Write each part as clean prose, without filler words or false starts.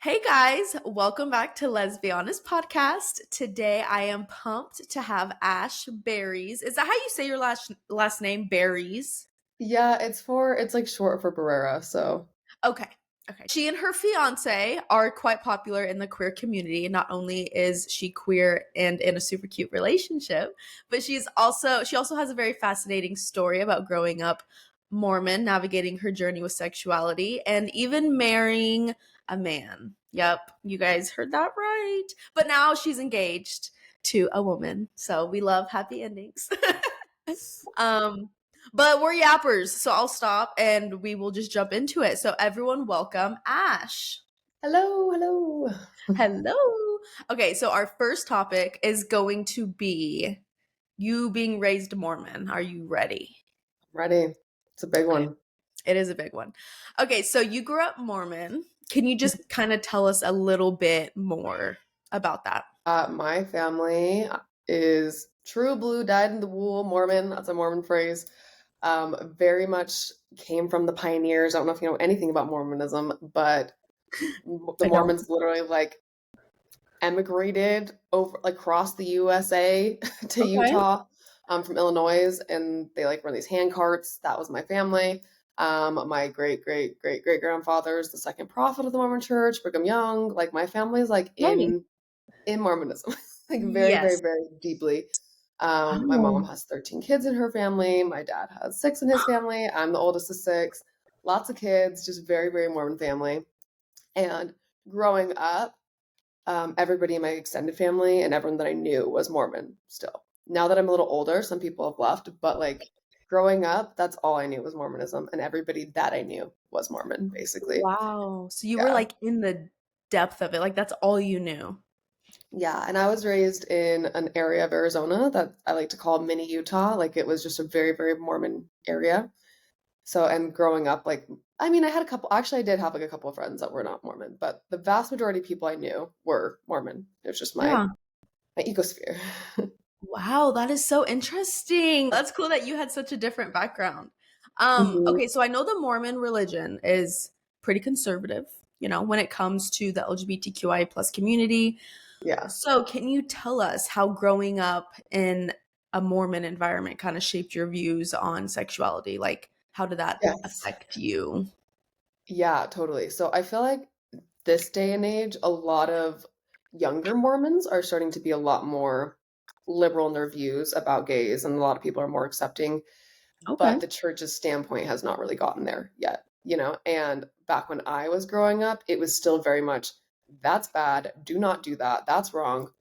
Hey guys, welcome back to Let's Be Honest podcast. Today I am pumped to have Ash Barries. Is that how you say your last name, Barries? Yeah, it's like short for Barrera, so Okay. Okay. She and her fiance are quite popular in the queer community. Not only is she queer and in a super cute relationship, but she also has a very fascinating story about growing up Mormon, navigating her journey with sexuality, and even marrying a man. Yep, you guys heard that right. But now she's engaged to a woman. So we love happy endings. um but we're yappers, so I'll stop and we will just jump into it. So everyone welcome Ash. hello, hello. Hello. Okay, so our first topic is going to be you being raised Mormon. Are you ready? Ready. It's a big Okay, one. it is a big one. Okay, so you grew up Mormon. Can you just kind of tell us a little bit more about that? My family is true blue, dyed in the wool Mormon. That's a Mormon phrase. Very much came from the pioneers. I don't know if you know anything about Mormonism, but the I don't. Mormons literally like emigrated over like across the USA to Okay. Utah from Illinois, and they like run these hand carts. That was my family. My great grandfather is the second prophet of the Mormon Church, Brigham Young. Like my family's like Hey. in Mormonism, like Yes. very deeply. My Oh. mom has 13 kids in her family. My dad has six in his family. I'm the oldest of six. Lots of kids, just very Mormon family. And growing up, everybody in my extended family and everyone that I knew was Mormon still. Now that I'm a little older, some people have left, but like growing up, that's all I knew was Mormonism, and everybody that I knew was Mormon, basically. Wow. So you were Yeah. like in the depth of it. Like that's all you knew. Yeah. And I was raised in an area of Arizona that I like to call mini Utah. Like it was just a very Mormon area. So, and growing up, like, I mean, I had a couple, actually, I did have like a couple of friends that were not Mormon, but the vast majority of people I knew were Mormon. It was just Yeah. my ecosphere. Wow, that is so interesting. That's cool that you had such a different background. Mhm. Okay, so I know the Mormon religion is pretty conservative, when it comes to the LGBTQI plus community. Yeah. So can you tell us how growing up in a Mormon environment kind of shaped your views on sexuality? Like, how did that Yes. affect you? Yeah, totally. So I feel like this day and age, a lot of younger Mormons are starting to be a lot more liberal in their views about gays, and a lot of people are more accepting. Okay. But the church's standpoint has not really gotten there yet, you know? And back when I was growing up, it was still very much, that's bad. Do not do that. That's wrong.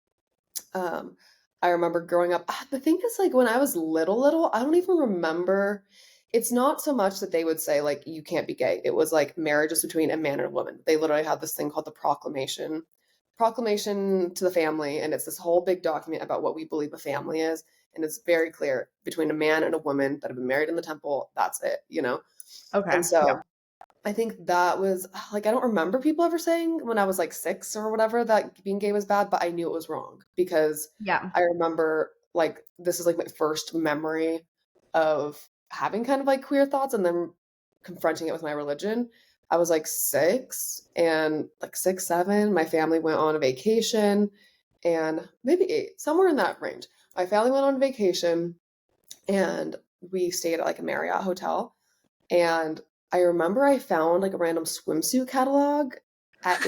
Um, I remember growing up. The thing is, like, when I was little, I don't even remember. It's not so much that they would say, like, you can't be gay. It was like marriage is between a man and a woman. They literally had this thing called the proclamation to the family. And it's this whole big document about what we believe a family is. And it's very clear between a man and a woman that have been married in the temple. That's it, you know? Okay. And Yeah. so I think that was like, I don't remember people ever saying when I was like six or whatever that being gay was bad, but I knew it was wrong because Yeah. I remember like this is like my first memory of having kind of like queer thoughts and then confronting it with my religion. I was like six and like six, seven. My family went on a vacation and maybe eight, somewhere in that range. My family went on vacation and we stayed at like a Marriott hotel. And I remember I found like a random swimsuit catalog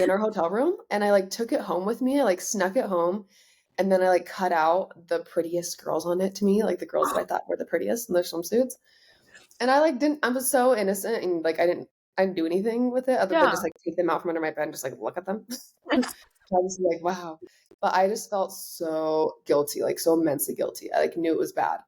in our hotel room and I like took it home with me. I like snuck it home and then I like cut out the prettiest girls on it to me, like the girls that I thought were the prettiest in their swimsuits. And I like didn't I was so innocent and like I didn't do anything with it other than Yeah. just like take them out from under my bed and just like look at them. I was like, wow. But I just felt so guilty, like so immensely guilty. I like knew it was bad.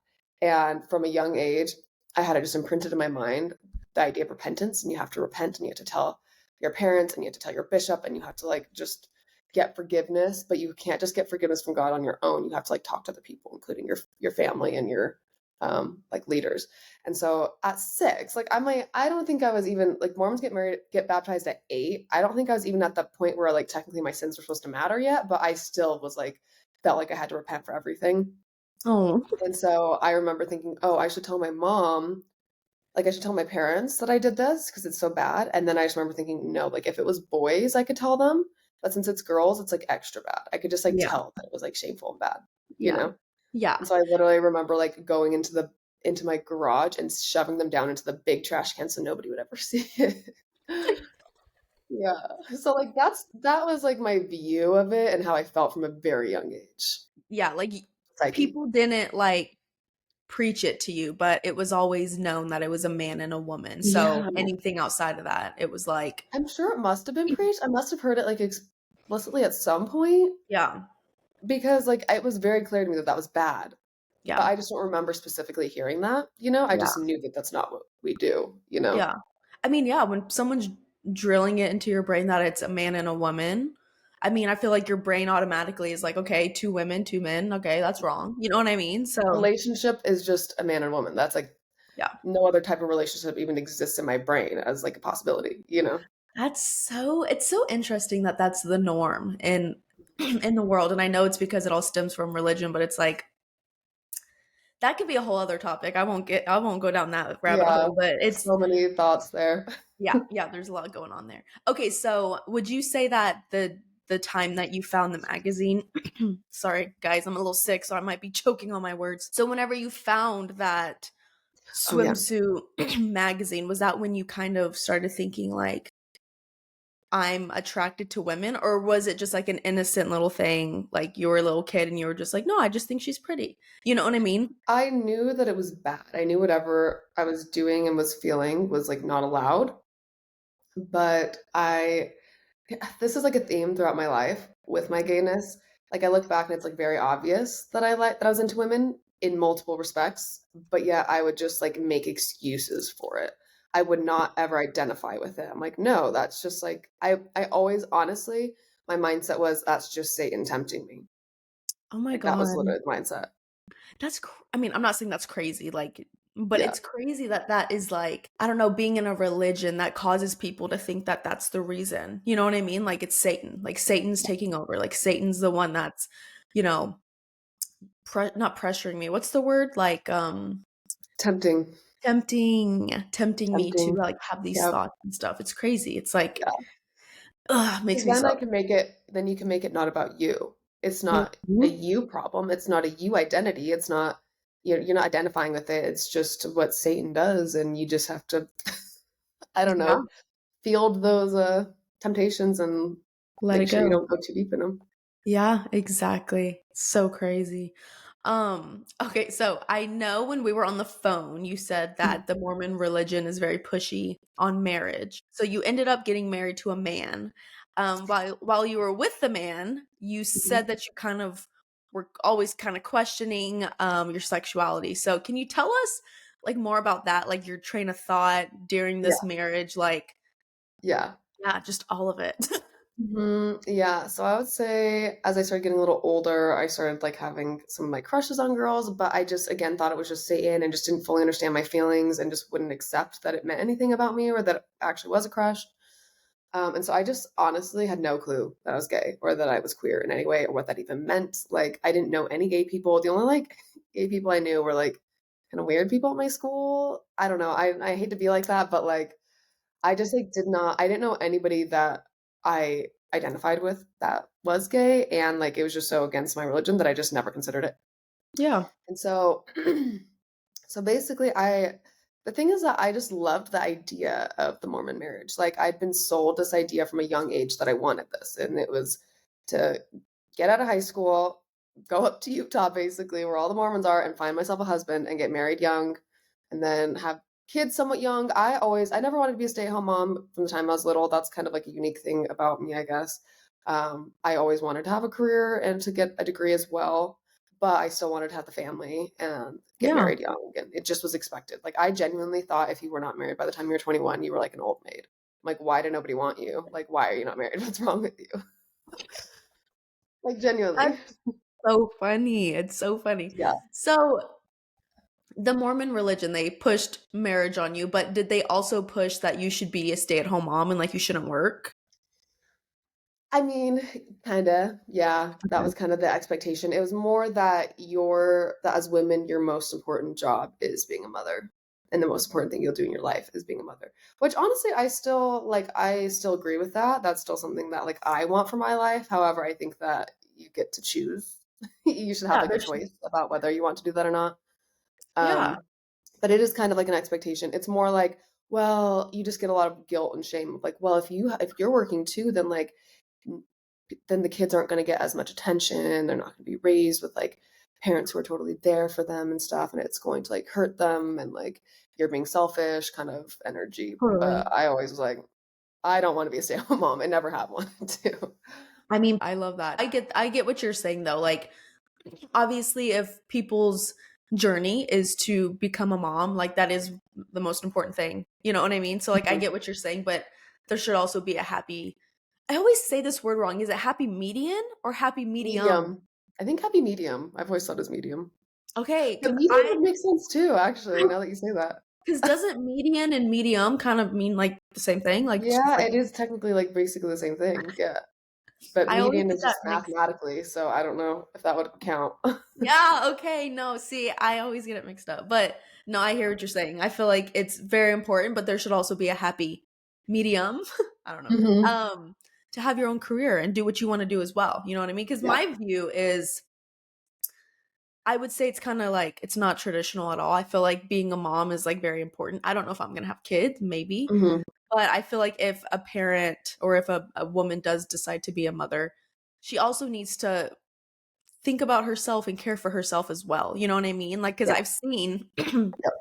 And from a young age, I had it just imprinted in my mind the idea of repentance, and you have to repent and you have to tell your parents and you have to tell your bishop and you have to like just get forgiveness, but you can't just get forgiveness from God on your own. You have to like talk to the people, including your family and your like leaders. And so at six, like I don't think I was even like Mormons get baptized at 8. I don't think I was even at the point where like technically my sins were supposed to matter yet, but I still was like felt like I had to repent for everything. Oh. And so I remember thinking, oh, I should tell my mom like, I should tell my parents that I did this because it's so bad, and then I just remember thinking, "No, like, if it was boys, I could tell them, but since it's girls, it's, like, extra bad." I could just, like, Yeah. tell that it was, like, shameful and bad, you Yeah. know? And Yeah. so I literally remember, like, going into my garage and shoving them down into the big trash can so nobody would ever see it. Yeah. So, like, that was, like, my view of it and how I felt from a very young age. Yeah, Psyche. people didn't, preach it to you, but it was always known that it was a man and a woman, so Yeah. anything outside of that, it was like I'm sure it must have been preached. I must have heard it, like, explicitly at some point yeah, because, like, it was very clear to me that that was bad, but yeah, I just don't remember specifically hearing that, you know? I yeah, just knew that that's not what we do, you know? yeah. I mean, yeah, when someone's drilling it into your brain that it's a man and a woman, I mean, I feel like your brain automatically is like, "Okay, 2 women, 2 men, okay, that's wrong." You know what I mean? So, Relationship is just a man and woman. That's, like, yeah. no other type of relationship even exists in my brain as, like, a possibility, you know? It's so interesting that that's the norm in in the world, and I know it's because it all stems from religion, but it's like that could be a whole other topic. I won't go down that rabbit Yeah. hole, but it's So many thoughts there. yeah, yeah, there's a lot going on there. Okay, so would you say that the time that you found the magazine sorry, guys, I'm a little sick, so I might be choking on my words. So whenever you found that Oh, yeah. swimsuit magazine, was that when you kind of started thinking like I'm attracted to women, or was it just like an innocent little thing, like you were a little kid and you were just like, "No, I just think she's pretty." You know what I mean? I knew that it was bad. I knew whatever I was doing and was feeling was, like, not allowed, but I this is, like, a theme throughout my life with my gayness. Like, I look back and it's, like, very obvious that I was into women in multiple respects, but yet I would just, like, make excuses for it. I would not ever identify with it. I'm like, "No, that's just, like" I always honestly, my mindset was, "That's just Satan tempting me." Oh my Like, that was god. literally the mindset. I mean, I'm not saying that's crazy, but Yeah. it's crazy that that is like, I don't know, being in a religion that causes people to think that that's the reason. You know what I mean? Like it's Satan. Like Satan's taking over. Like Satan's the one that's, you know, not pressuring me. What's the word? Tempting. Tempting me to Tempting. like have these Yep. thoughts and stuff. It's crazy. It's like, Yeah. ugh, makes 'Cause me then so. you can make it not about you. It's not a Mhm. you problem, it's not a you identity, it's not you're not identifying with it, it's just what Satan does, and you just have to, I don't Yeah, know, field those, temptations and let it make sure you go. don't go too deep in them. Yeah, exactly. So crazy. Okay, so I know when we were on the phone, you said that the Mormon religion is very pushy on marriage. So you ended up getting married to a man. While you were with the man, you Mhm. said that you kind of were always kind of questioning your sexuality. So can you tell us like more about that, like your train of thought during Yeah, this marriage, like yeah. yeah, just all of it. Mhm, yeah, so I would say as I started getting a little older, I started, like, having some of my crushes on girls, but I just, again, thought it was just Satan and just didn't fully understand my feelings and just wouldn't accept that it meant anything about me or that it actually was a crush. And so I just honestly had no clue that I was gay or that I was queer in any way or what that even meant. Like, I didn't know any gay people. The only, like, gay people I knew were, like, kinda weird people at my school. I don't know, I hate to be like that, but, like, I just, like, I didn't know anybody that I identified with that was gay, and, like, it was just so against my religion that I just never considered it. Yeah. And so so basically, I the thing is that I just loved the idea of the Mormon marriage. Like, I'd been sold this idea from a young age that I wanted this, and it was to get out of high school, go up to Utah, basically, where all the Mormons are, and find myself a husband and get married young, and then have kids somewhat young. I never wanted to be a stay-at-home mom from the time I was little. That's kind of like a unique thing about me, I guess. I always wanted to have a career and to get a degree as well, but I still wanted to have the family and get Yeah. married young, and it just was expected. Like, I genuinely thought if you were not married by the time you were 21, you were like an old maid. Like, why did nobody want you? Like, why are you not married? What's wrong with you? Like, genuinely. That's so funny. It's so funny. Yeah. So, the Mormon religion, they pushed marriage on you, but did they also push that you should be a stay-at-home mom and like you shouldn't work? I mean, kinda, yeah, that Okay. was kind of the expectation. It was more that as women, your most important job is being a mother. and the most important thing you'll do in your life is being a mother. Which honestly, I still agree with that. That's still something that like I want for my life. However, I think that you get to choose. You should have Yeah, like a there's choice about whether you want to do that or not. yeah. Um, but it is kind of like an expectation. It's more like, well, you just get a lot of guilt and shame. Like, well, if you're working too, then like then the kids aren't going to get as much attention. They're not going to be raised with like parents who are totally there for them and stuff, and it's going to like hurt them and like you're being selfish kind of energy. Totally. But I always was like, I don't want to be a stay-at-home mom. I never have wanted to. I mean, I love that. I get what you're saying though. Like obviously if people's journey is to become a mom, like that is the most important thing. You know what I mean? So like I Mhm. get what you're saying, but there should also be a happy, I always say this word wrong. Is it happy median or happy medium? Medium. I think happy medium. I've always thought as medium. Okay, The because medium I would make sense too, actually, now that you say that. because doesn't median and medium kind of mean like the same thing? Like it's just Yeah, like it is technically like basically the same thing. Yeah. But I always median get is that just mixed. mathematically, so I don't know if that would count. Yeah, okay. No, see, I always get it mixed up. But no, I hear what you're saying. I feel like it's very important, but there should also be a happy medium. I don't know. Mhm. Um, to have your own career and do what you want to do as well. You know what I mean? Because Yeah. my view is I would say it's kind of like it's not traditional at all. I feel like being a mom is like very important. I don't know if I'm gonna have kids, maybe. Mhm. But I feel like if a parent or if a woman does decide to be a mother, she also needs to think about herself and care for herself as well. You know what I mean? Like, because Yeah. I've seen Yep.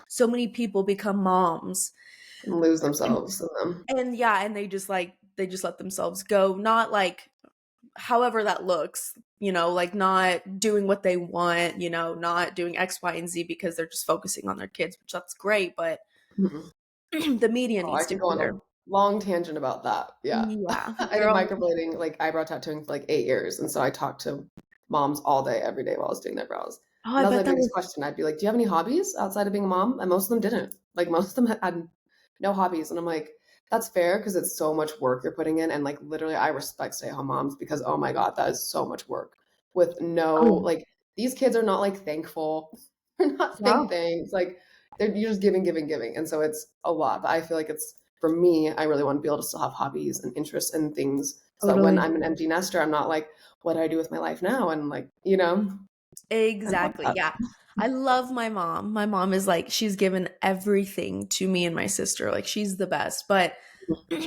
so many people become moms And lose and, themselves in them. and yeah, and they just let themselves go, not like however that looks, like not doing what they want, not doing X, Y, and Z because they're just focusing on their kids, which that's great, but Mhm. the media Oh, I needs to could go be on there. a long tangent about that. Yeah. Yeah, I did girl. microblading, like eyebrow tattooing for like 8 years. And so I talked to moms all day, every day while I was doing their brows. Oh, And I that was my bet that biggest was question. I'd be like, do you have any hobbies outside of being a mom? And most of them didn't. Like most of them had no hobbies. And I'm like, that's fair because it's so much work you're putting in. And like literally I respect stay-at-home moms because oh my God, that is so much work with no oh like these kids are not like thankful. They're not saying wow, thanks. Like you're just giving, giving, giving. And so it's a lot. But I feel like it's for me, I really want to be able to still have hobbies and interests and things so that when totally. I'm an empty nester, I'm not like, what do I do with my life now? And like, you know, I love Exactly. that. Yeah. I love my mom. My mom is like, she's given everything to me and my sister. Like, she's the best. But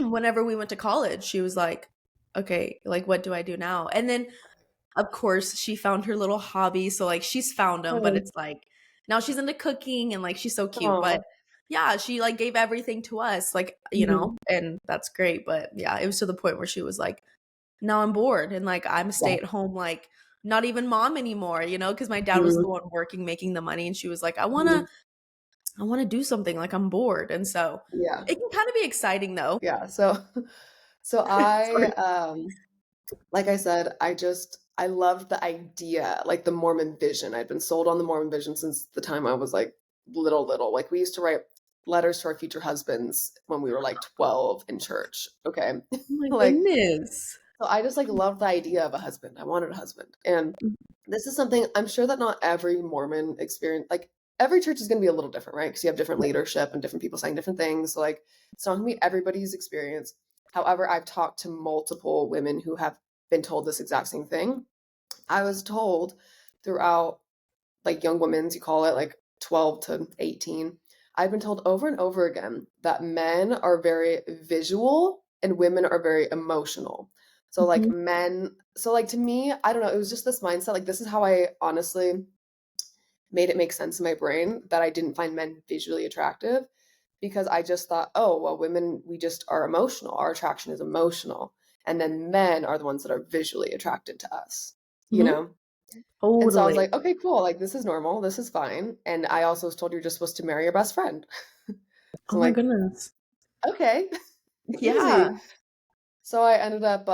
whenever we went to college, she was like, okay, like, what do I do now? And then, of course, she found her little hobby. So, like, she's found them, but Oh, it's like, now she's into cooking and like, she's so cute. But oh, yeah, she like gave everything to us, like, mhm. and that's great. But yeah, it was to the point where she was like, now I'm bored and like I'm a Yeah. stay at home like not even mom anymore, because my dad was the Mhm. one working making the money and she was like I want to Mhm. I want to do something like I'm bored. And so Yeah. it can kind of be exciting though. Yeah. So, so I, Sorry. like I said, I loved the idea, like the Mormon vision. I'd been sold on the Mormon vision since the time I was like little. Like we used to write letters to our future husbands when we were like 12 in church. Okay. Oh my Like, goodness. so I just like loved the idea of a husband. I wanted a husband. And this is something I'm sure that not every Mormon experience, like every church is going to be a little different, right? Because you have different leadership and different people saying different things. So like it's not going to be everybody's experience. However, I've talked to multiple women who have been told this exact same thing. I was told throughout like young women's, you call it like 12 to 18. I've been told over and over again that men are very visual and women are very emotional. So like Mhm. men, so like to me, I don't know, it was just this mindset. Like this is how I honestly made it make sense in my brain that I didn't find men visually attractive because I just thought, oh, well, women, we just are emotional. Our attraction is emotional. And then men are the ones that are visually attracted to us, you Mhm. know? And so I was Totally. like, okay, cool. Like, this is normal. This is fine. And I also was told you're just supposed to marry your best friend. Oh So I'm my like, goodness. okay, Yeah. easy. So I ended up,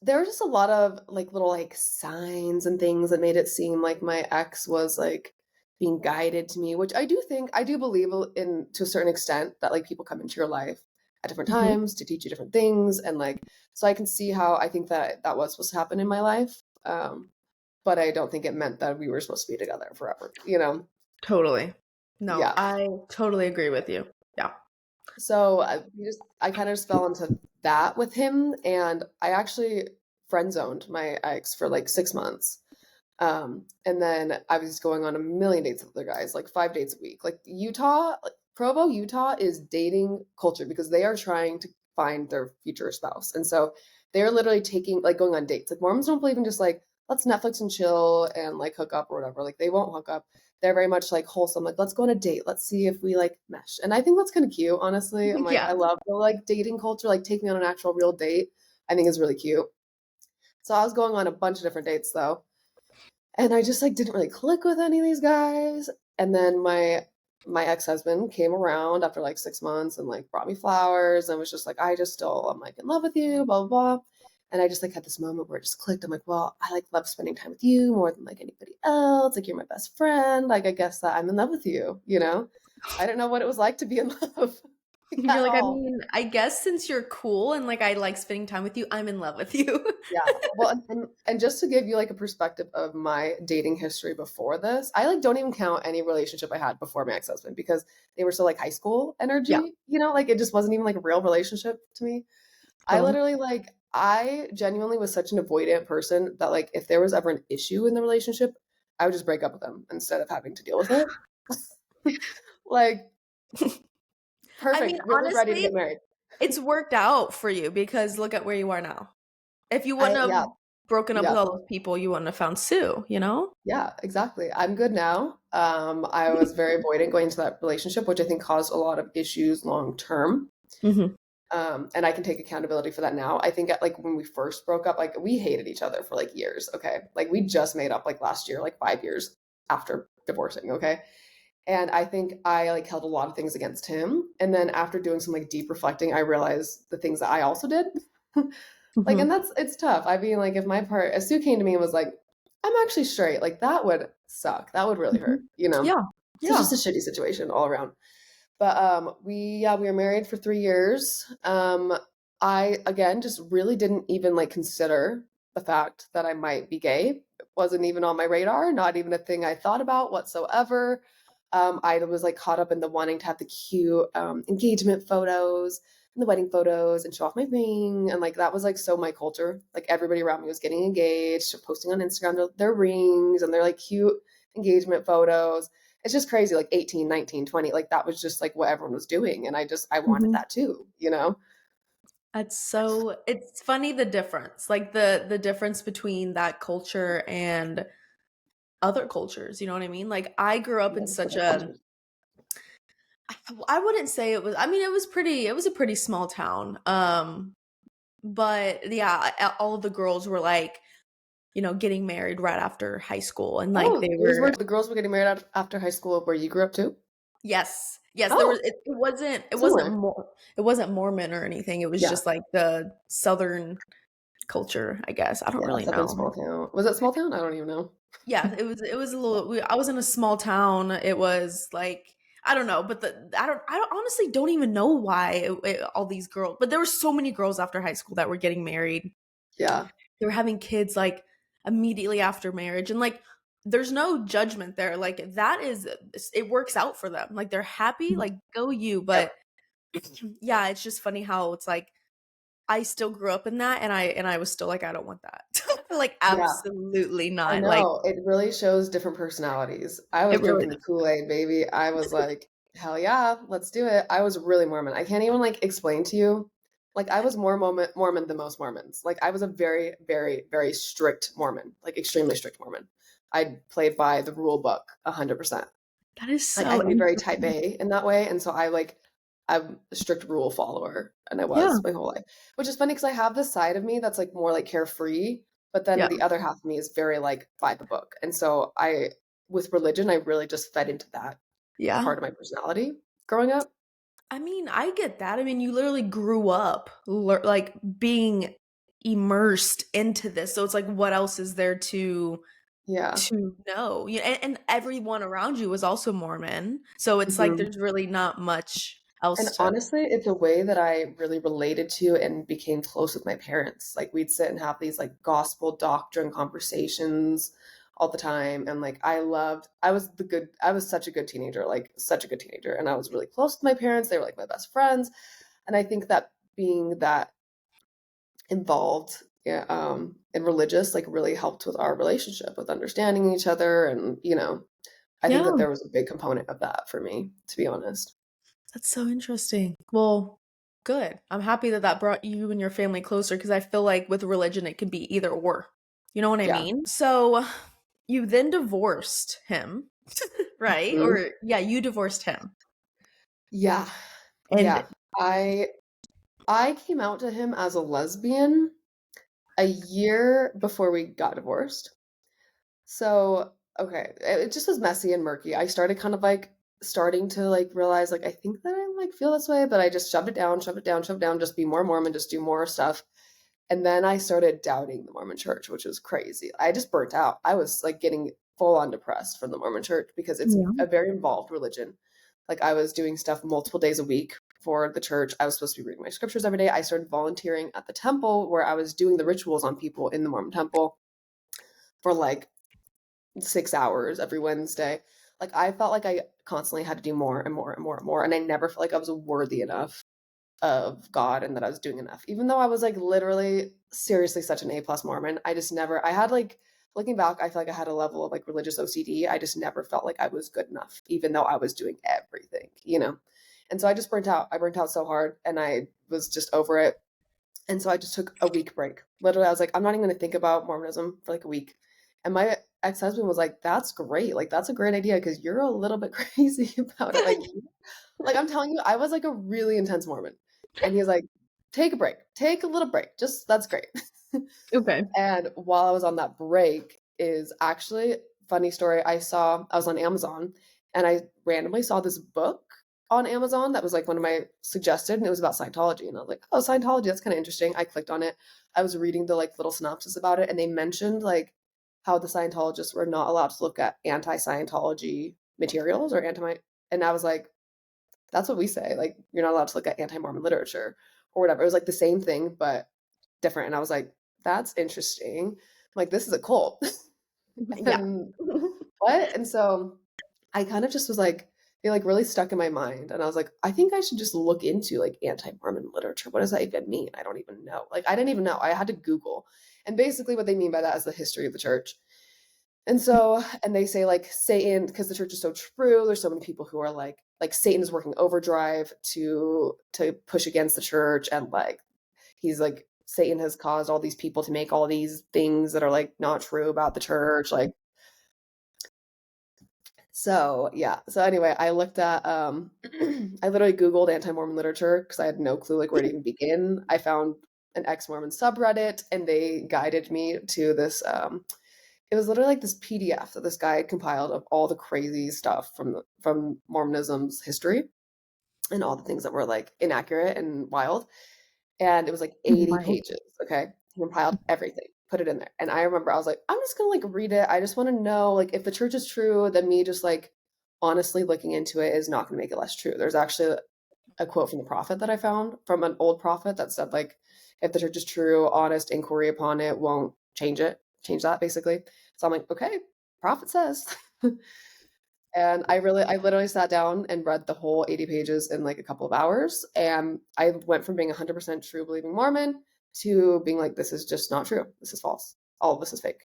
there were just a lot of like little like signs and things that made it seem like my ex was like being guided to me, which I do think, I do believe in to a certain extent that like people come into your life at different Mhm. times to teach you different things. And like, so I can see how I think that that was supposed to happen in my life. But I don't think it meant that we were supposed to be together forever, you know? Totally. No, Yeah. I totally agree with you. Yeah. So I kind of just fell into that with him, and I actually friend zoned my ex for like 6 months. And then I was going on a million dates with other guys, like 5 dates a week. Like Utah, like Provo, Utah is dating culture because they are trying to find their future spouse. And so they're literally taking, like going on dates. Like Mormons don't believe in just like, let's Netflix and chill and like hook up or whatever. Like they won't hook up. They're very much like wholesome. Like, let's go on a date. Let's see if we like mesh. And I think that's kind of cute, honestly. I'm like, I Yeah. love the like dating culture. Like take me on an actual real date. I think is really cute. So I was going on a bunch of different dates though. And I just like didn't really click with any of these guys. And then my ex-husband came around after like 6 months and like brought me flowers and was just like, I just still I'm like in love with you, blah blah blah. And I just like had this moment where it just clicked. I'm like, well, I like love spending time with you more than like anybody else. Like you're my best friend. Like I guess that I'm in love with you, you know? I didn't know what it was like to be in love You're at like, I all. mean, I guess since you're cool and like I like spending time with you, I'm in love with you. Yeah. Well, and just to give you like a perspective of my dating history before this, I like don't even count any relationship I had before my ex-husband because they were so like high school Yeah. energy, like it just wasn't even like a real relationship to me. I Totally. literally like I genuinely was such an avoidant person that like if there was ever an issue in the relationship, I would just break up with them instead of having to deal with it. Like I mean, perfect, really ready to honestly, get married. it's worked out for you because look at where you are now. If you wouldn't I have yeah, broken up yeah. with all those people, you wouldn't have found Sue, you know? Yeah, exactly. I'm good now. I was very avoidant going into that relationship, which I think caused a lot of issues long term. Mhm. And I can take accountability for that now. I think like when we first broke up, like we hated each other for like years. Okay. Like we just made up like last year, like 5 years after divorcing. Okay. And I think I like held a lot of things against him. And then after doing some like deep reflecting, I realized the things that I also did. Like, and Mhm. it's tough. I mean, like, if Sue came to me and was like, I'm actually straight, like, that would suck. That would really hurt, Mhm. you know? Yeah. So it's Yeah. just a shitty situation all around. But we were married for 3 years. I again just really didn't even like consider the fact that I might be gay. It wasn't even on my radar, not even a thing I thought about whatsoever. I was like caught up in the wanting to have the cute engagement photos and the wedding photos and show off my ring. And like that was like so my culture. Like everybody around me was getting engaged, posting on Instagram their rings and their like cute engagement photos. It's just crazy, like 18, 19, 20. Like that was just like what everyone was doing. And I wanted Mhm. that too, you know? That's so it's funny the difference. Like the difference between that culture and other cultures, you know what I mean? Like I grew up Yeah, in such different a cultures. I wouldn't say it was I mean it was a pretty small town. But yeah, all of the girls were like, you know, getting married right after high school and like Oh, they yours were were the girls were getting married after high school where you grew up too? yes. Yes, there was Oh, it wasn't similar. more it wasn't Mormon or anything. It was Yeah. just like the southern culture, I guess. I don't Yeah. really Southern know. small town. Was it small town? I don't even know. Yeah, it was a little I was in a small town. It was like I don't know, but I honestly don't even know why all these girls, but there were so many girls after high school that were getting married. Yeah. They were having kids like immediately after marriage and like there's no judgment there. Like that is it works out for them. Like they're happy, like go you, Yep. but yeah, it's just funny how it's like I still grew up in that and I was still like I don't want that. Like Yeah. absolutely I not. Like know. It really shows different personalities. I was it really drinking the Kool-Aid, baby. I was like, hell yeah, let's do it. I was really Mormon. I can't even like explain to you. Like I was more Mormon than most Mormons. Like I was a very, very, very strict Mormon, like extremely strict Mormon. I played by the rule book 100%. that is Like I so can be very type interesting. A in that way. And so I'm a strict rule follower and I Yeah. was my whole life, which is funny because I have this side of me that's like more like carefree, but then Yeah. the other half of me is very like by the book. And so with religion, I really just fed into that Yeah. part of my personality growing up. I mean, I get that. I mean, you literally grew up like being immersed into this. So it's like what else is there Yeah. to know? Yeah, and everyone around you was also Mormon. So it's like Mhm. there's really not much And else to honestly, it's a way that I really related to and became close with my parents. Like we'd sit and have these like gospel doctrine conversations all the time. And like I was such a good teenager, like such a good teenager. And I was really close to my parents. They were like my best friends. And I think that being that involved, yeah, and religious, like really helped with our relationship, with understanding each other. And, I think that Yeah, there was a big component of that for me, to be honest. that's so interesting. Well, good. I'm happy that that brought you and your family closer because I feel like with religion, it can be either or. You know what I Yeah. mean? So you then divorced him, right? Mhm. Or yeah, you divorced him. Yeah. And Yeah. I I came out to him as a lesbian a year before we got divorced. So, okay, it just was messy and murky. I started kind of like starting to like realize like I think that I like feel this way, but I just shoved it down, shoved it down, shoved it down, just be more Mormon, just do more stuff. And then I started doubting the Mormon church, which was crazy. I just burnt out. I was like getting full on depressed from the Mormon church because it's yeah. a very involved religion. Like I was doing stuff multiple days a week for the church. I was supposed to be reading my scriptures every day. I started volunteering at the temple where I was doing the rituals on people in the Mormon temple for like 6 hours every Wednesday. Like I felt like I constantly had to do more and more and more and more. And I never felt like I was worthy enough of God and that I was doing enough. Even though I was like literally seriously such an A+ Mormon, I just never I had like looking back, I feel like I had a level of like religious OCD. I just never felt like I was good enough, even though I was doing everything. And so I just burnt out. I burnt out so hard and I was just over it. And so I just took a week break. Literally, I was like, I'm not even going to think about Mormonism for like a week. And my ex-husband was like, that's great. Like, that's a great idea because you're a little bit crazy about it. Like I'm telling you, I was like a really intense Mormon. And he was like, take a break, take a little break. Just that's great. Okay. And while I was on that break is actually funny story. I was on Amazon and I randomly saw this book on Amazon that was like one of my suggested and it was about Scientology. And I was like, oh, Scientology, that's kind of interesting. I clicked on it. I was reading the like little synopsis about it and they mentioned like how the Scientologists were not allowed to look at anti-Scientology materials or anti and I was like, that's what we say. Like, you're not allowed to look at anti-Mormon literature or whatever. It was like the same thing, but different. And I was like, that's interesting. I'm like, this is a cult. Yeah. And what? And so I kind of just was like, they like really stuck in my mind. And I was like, I think I should just look into like anti-Mormon literature. What does that even mean? I don't even know. Like, I didn't even know. I had to Google. And basically, what they mean by that is the history of the church. And so, and they say like Satan, because the church is so true, there's so many people who are like Satan is working overdrive to push against the church, and like he's like Satan has caused all these people to make all these things that are like not true about the church. Like, so yeah. So anyway, I looked at I literally Googled anti-Mormon literature because I had no clue like where to even begin. I found an ex-Mormon subreddit and they guided me to this it was literally like this PDF that this guy had compiled of all the crazy stuff from Mormonism's history and all the things that were like inaccurate and wild. And it was like 80 Wild. pages. Okay. He compiled everything, put it in there. And I remember I was like, I'm just gonna like read it. I just want to know like if the church is true, then me just like honestly looking into it is not gonna make it less true. There's actually a quote from the prophet that I found from an old prophet that said like if the church is true, honest inquiry upon it won't change that basically. So I'm like, okay, prophet says. And I literally sat down and read the whole 80 pages in like a couple of hours. And I went from being 100% true believing Mormon to being like, this is just not true. This is false. All of this is fake,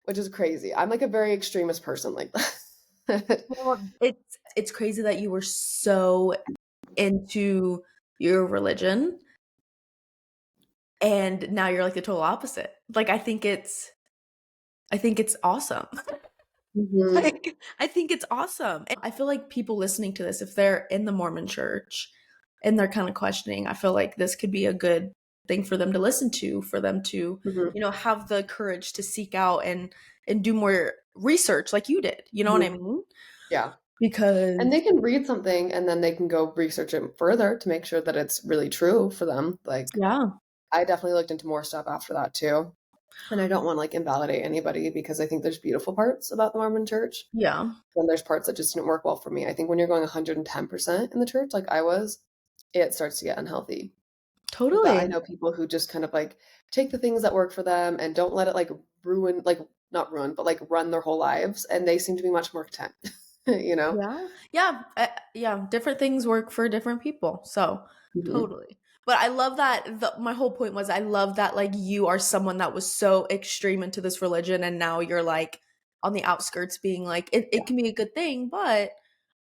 which is crazy. I'm like a very extremist person like that. Well, it's crazy that you were so into your religion and now you're like the total opposite. Like I think it's awesome. Mhm. Like I think it's awesome. And I feel like people listening to this if they're in the Mormon church and they're kind of questioning, I feel like this could be a good thing for them to listen to, for them to, Mhm. have the courage to seek out and do more research like you did. You know what I Mhm. mean? Yeah. And Because they can read something and then they can go research it further to make sure that it's really true for them. Like yeah. I definitely looked into more stuff after that too. And I don't want to like invalidate anybody because I think there's beautiful parts about the Mormon church. Yeah. Then there's parts that just didn't work well for me. I think when you're going 110% in the church like I was, it starts to get unhealthy. But I Totally. know people who just kind of like take the things that work for them and don't let it like ruin, like not ruin, but like run their whole lives. And they seem to be much more content, you know? Yeah. Yeah. Yeah. Different things work for different people. So Hmm. totally. But I love that my whole point was I love that like you are someone that was so extreme into this religion and now you're like on the outskirts being like it can be a good thing, but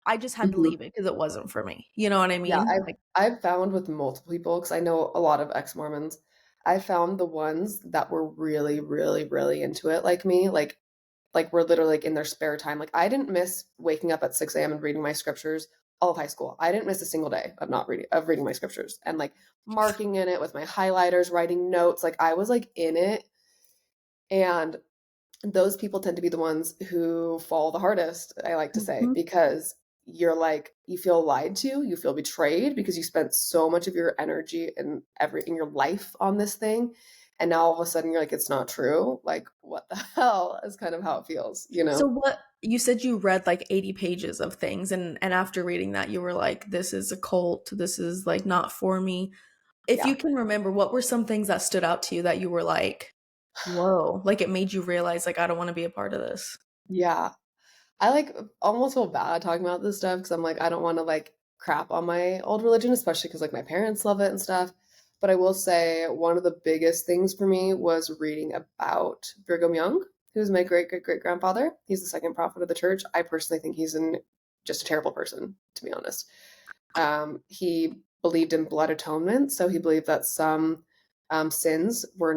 I just had to Hmm. leave it because it wasn't for me. You know what I Yeah, mean? Like I've found with multiple people, because I know a lot of ex-Mormons, I found the ones that were really, really, really into it like me, like we're literally like in their spare time. Like I didn't miss waking up at 6 a.m. and reading my scriptures all of high school. I didn't miss a single day of not reading my scriptures and like marking in it with my highlighters, writing notes. Like I was like in it. And those people tend to be the ones who fall the hardest, I like to say, mhm. because you're like you feel lied to, you feel betrayed because you spent so much of your energy and every in your life on this thing, and now all of a sudden you're like it's not true. Like what the hell is kind of how it feels, you So know? what you said you read like 80 pages of things and after reading that you were like this is a cult. This is like not for me. If Yeah. you can remember, what were some things that stood out to you that you were like, whoa, like it made you realize, like, I don't want to be a part of this? Yeah. I like almost feel bad talking about this stuff because I'm like, I don't want to like crap on my old religion, especially because like my parents love it and stuff. But I will say one of the biggest things for me was reading about Brigham Young, who's my great great great grandfather. He's the second prophet of the church. I personally think he's just a terrible person, to be honest. He believed in blood atonement, so he believed that some sins were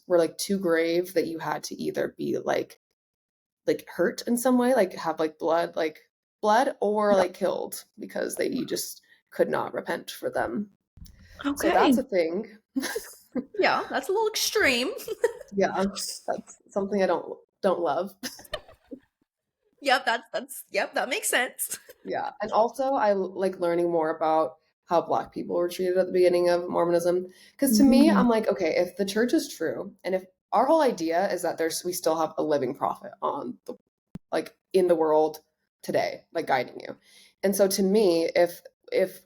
like too grave that you had to either be like hurt in some way, like have like blood or Yeah. like killed because they you just could not repent for them. So that's Okay. a thing. Yeah, that's a little extreme. Yeah, that's something I don't love. Yep, yep, that makes sense. Yeah, and also I like learning more about how Black people were treated at the beginning of Mormonism. Because to me, Mhm. I'm like, okay, if the church is true, and if our whole idea is that we still have a living prophet on the like in the world today, like guiding you. And so to me, if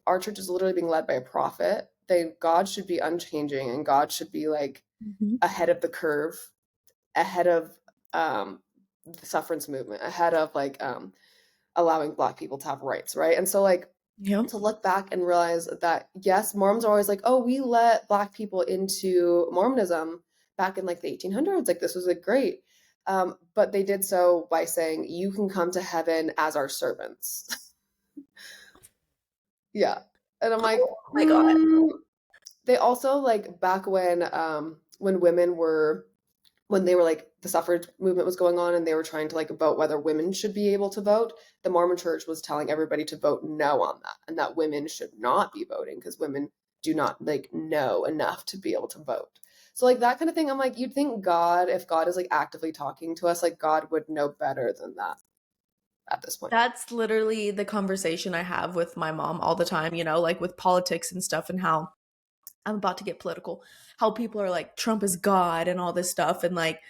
our church is literally being led by a prophet, then God should be unchanging and God should be like Mhm. ahead of the curve, ahead of the suffrance movement, ahead of like allowing Black people to have rights, right? And so like Yep. to look back and realize that yes, Mormons are always like, oh, we let Black people into Mormonism back in like the 1800s. Like this was like great. But they did so by saying, you can come to heaven as our servants. Yeah. And I'm like, Oh my god. they also like back when women were when they were like the suffrage movement was going on and they were trying to like vote whether women should be able to vote, the Mormon church was telling everybody to vote no on that and that women should not be voting because women do not like know enough to be able to vote. So like that kind of thing, I'm like, you'd think God, if God is like actively talking to us, like God would know better than that at this point. That's literally the conversation I have with my mom all the time, like with politics and stuff and how I'm about to get political, how people are like Trump is God and all this stuff and like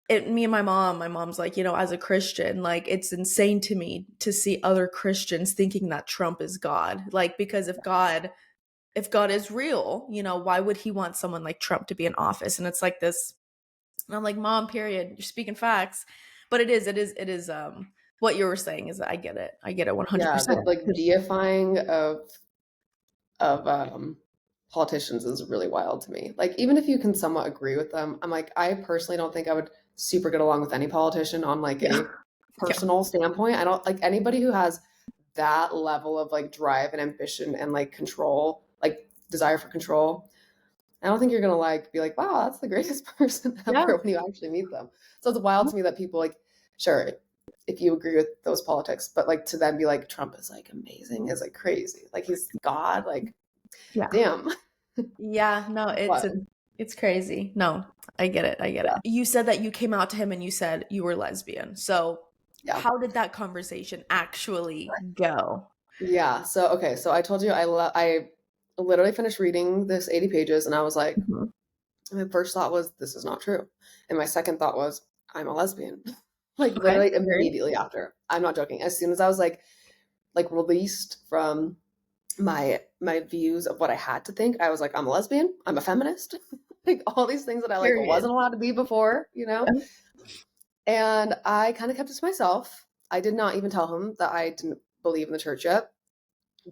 me and my mom's like, as a Christian, like it's insane to me to see other Christians thinking that Trump is God. Like because if God is real, why would he want someone like Trump to be in office? And it's like this and I'm like, "Mom, period. You're speaking facts." But it is what you were saying is I get it. I get it Yeah, 100%. the like deifying of politicians is really wild to me. Like even if you can somewhat agree with them, I'm like I personally don't think I would super get along with any politician on like Yeah. a Yeah. personal standpoint. I don't like anybody who has that level of like drive and ambition and like control, like desire for control. I don't think you're gonna like be like, wow, that's the greatest person Yeah. ever when you actually meet them. So it's wild to me that people like, sure, if you agree with those politics, but like to then be like Trump is like amazing is like crazy. Like he's God, like Yeah. damn. Yeah, no, But it's crazy. No, I get it. I get it. yeah, You said that you came out to him and you said you were lesbian. So, yeah, how did that conversation actually go? yeah. So okay, so I told you I literally finished reading this 80 pages and I was like, Mhm. my first thought was this is not true, and my second thought was I'm a lesbian. Like Okay. literally Very. immediately after. I'm not joking. As soon as I was like released from my views of what I had to think. I was like, I'm a lesbian, I'm a feminist, like all these things that I like Period. wasn't allowed to be before, you know? Yeah. And I kind of kept it to myself. I did not even tell him that I didn't believe in the church yet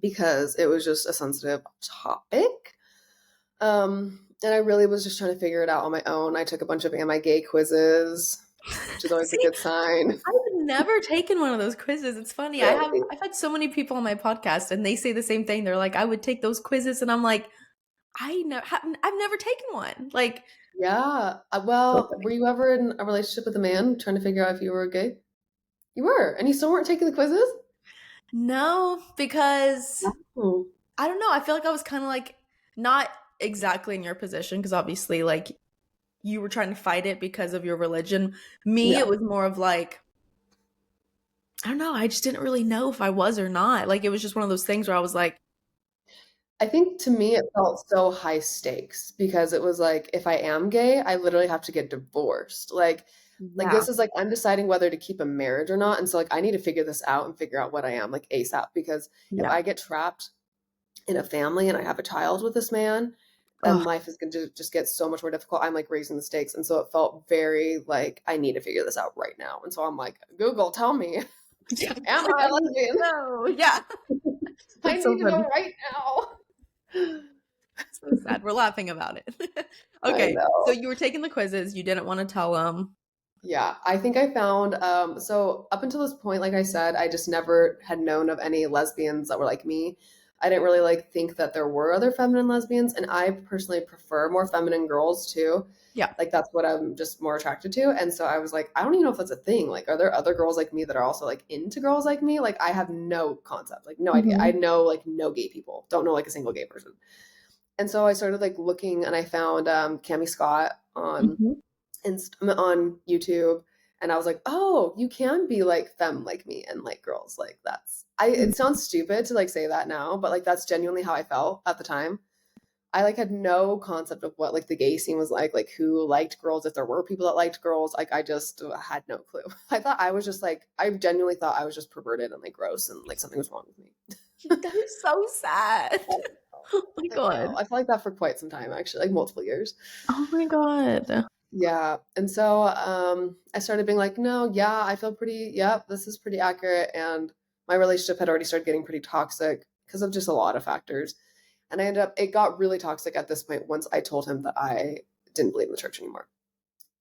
because it was just a sensitive topic. And I really was just trying to figure it out on my own. I took a bunch of Am I Gay quizzes, which is always a See, good sign. I've never taken one of those quizzes. It's funny. Really? I've had so many people on my podcast and they say the same thing. They're like, I would take those quizzes, and I'm like, I've never taken one. Like, Yeah. so Well, were funny. you ever in a relationship with a man trying to figure out if you were gay? You were, and you still weren't taking the quizzes? No, because Oh, I don't know. I feel like I was kind of like not exactly in your position because obviously, like, you were trying to fight it because of your religion. Me, it yeah. was more of like, I don't know. I just didn't really know if I was or not. Like, it was just one of those things where I was like, I think to me it felt so high stakes because it was like if I am gay, I literally have to get divorced. Like yeah, this is like I'm deciding whether to keep a marriage or not. And so like I need to figure this out and figure out what I am like ASAP because if yeah. I get trapped in a family and I have a child with this man, then Oh, life is going to just get so much more difficult. I'm like raising the stakes. And so it felt very like I need to figure this out right now. And so I'm like, Google, tell me, yeah. am Like, I I a need lesbian? to know. Yeah. I That's so need to know funny. right now. So sad. We're laughing about it. I Okay. So know. you were taking the quizzes. You didn't want to tell them. Yeah, I think I found so up until this point, like I said, I just never had known of any lesbians that were like me. I didn't really like think that there were other feminine lesbians, and I personally prefer more feminine girls too. Yeah. Like that's what I'm just more attracted to. And so I was like, I don't even know if that's a thing. Like, are there other girls like me that are also like into girls like me? Like I have no concept, like no idea. I Hmm. know like no gay people. Don't know like a single gay person. And so I started like looking and I found Cami Scott Hmm. on YouTube, and I was like, "Oh, you can be like femme like me and like girls like that's." I It sounds stupid to like say that now, but like that's genuinely how I felt at the time. I like had no concept of what like the gay scene was like who liked girls, if there were people that liked girls. Like I just had no clue. I thought I was just like I genuinely thought I was just perverted and like gross and like something was wrong with me. That is so sad. I Oh my know. god. I felt like that for quite some time, actually, like multiple years. Oh my god. Yeah. And so I started being like, no, yeah, I feel pretty, yeah, this is pretty accurate. And my relationship had already started getting pretty toxic because of just a lot of factors. And I ended up, it got really toxic at this point once I told him that I didn't believe in the church anymore.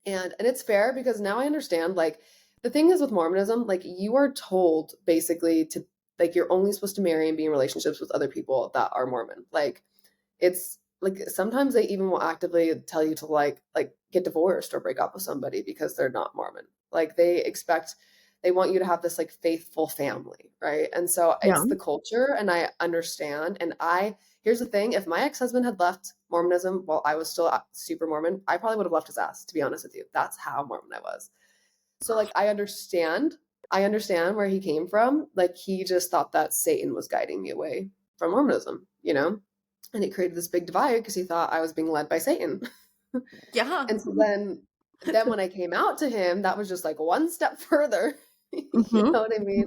And it's fair because now I understand like the thing is with Mormonism, like you are told basically to like you're only supposed to marry and be in relationships with other people that are Mormon. Like it's like sometimes they even will actively tell you to like get divorced or break up with somebody because they're not Mormon. Like they want you to have this like faithful family, right? And so Yeah. it's the culture and I understand. And I here's the thing, if my ex-husband had left Mormonism while I was still super Mormon, I probably would have left his ass, to be honest with you. That's how Mormon I was. So like I understand. I understand where he came from. Like he just thought that Satan was guiding me away from Mormonism, you know? And it created this big divide because he thought I was being led by Satan. Yeah. And so then when I came out to him, that was just like one step further. You Hmm. know what I mean?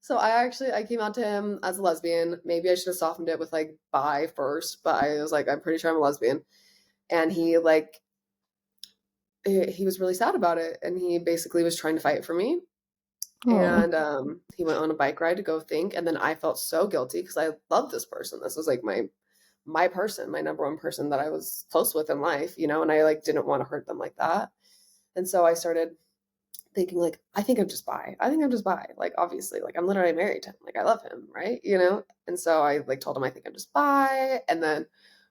So I came out to him as a lesbian. Maybe I should have softened it with like bi first, but I was like, I'm pretty sure I'm a lesbian. And he like he was really sad about it and he basically was trying to fight for me. Oh. And he went on a bike ride to go think, and then I felt so guilty because I loved this person. This was like my person, my number one person that I was close with in life, you know, and I like didn't want to hurt them like that. And so I started thinking like, I think I'm just bi. I think I'm just bi. Like obviously, like I'm literally married to him. Like I love him, right? You know? And so I like told him I think I'm just bi. And then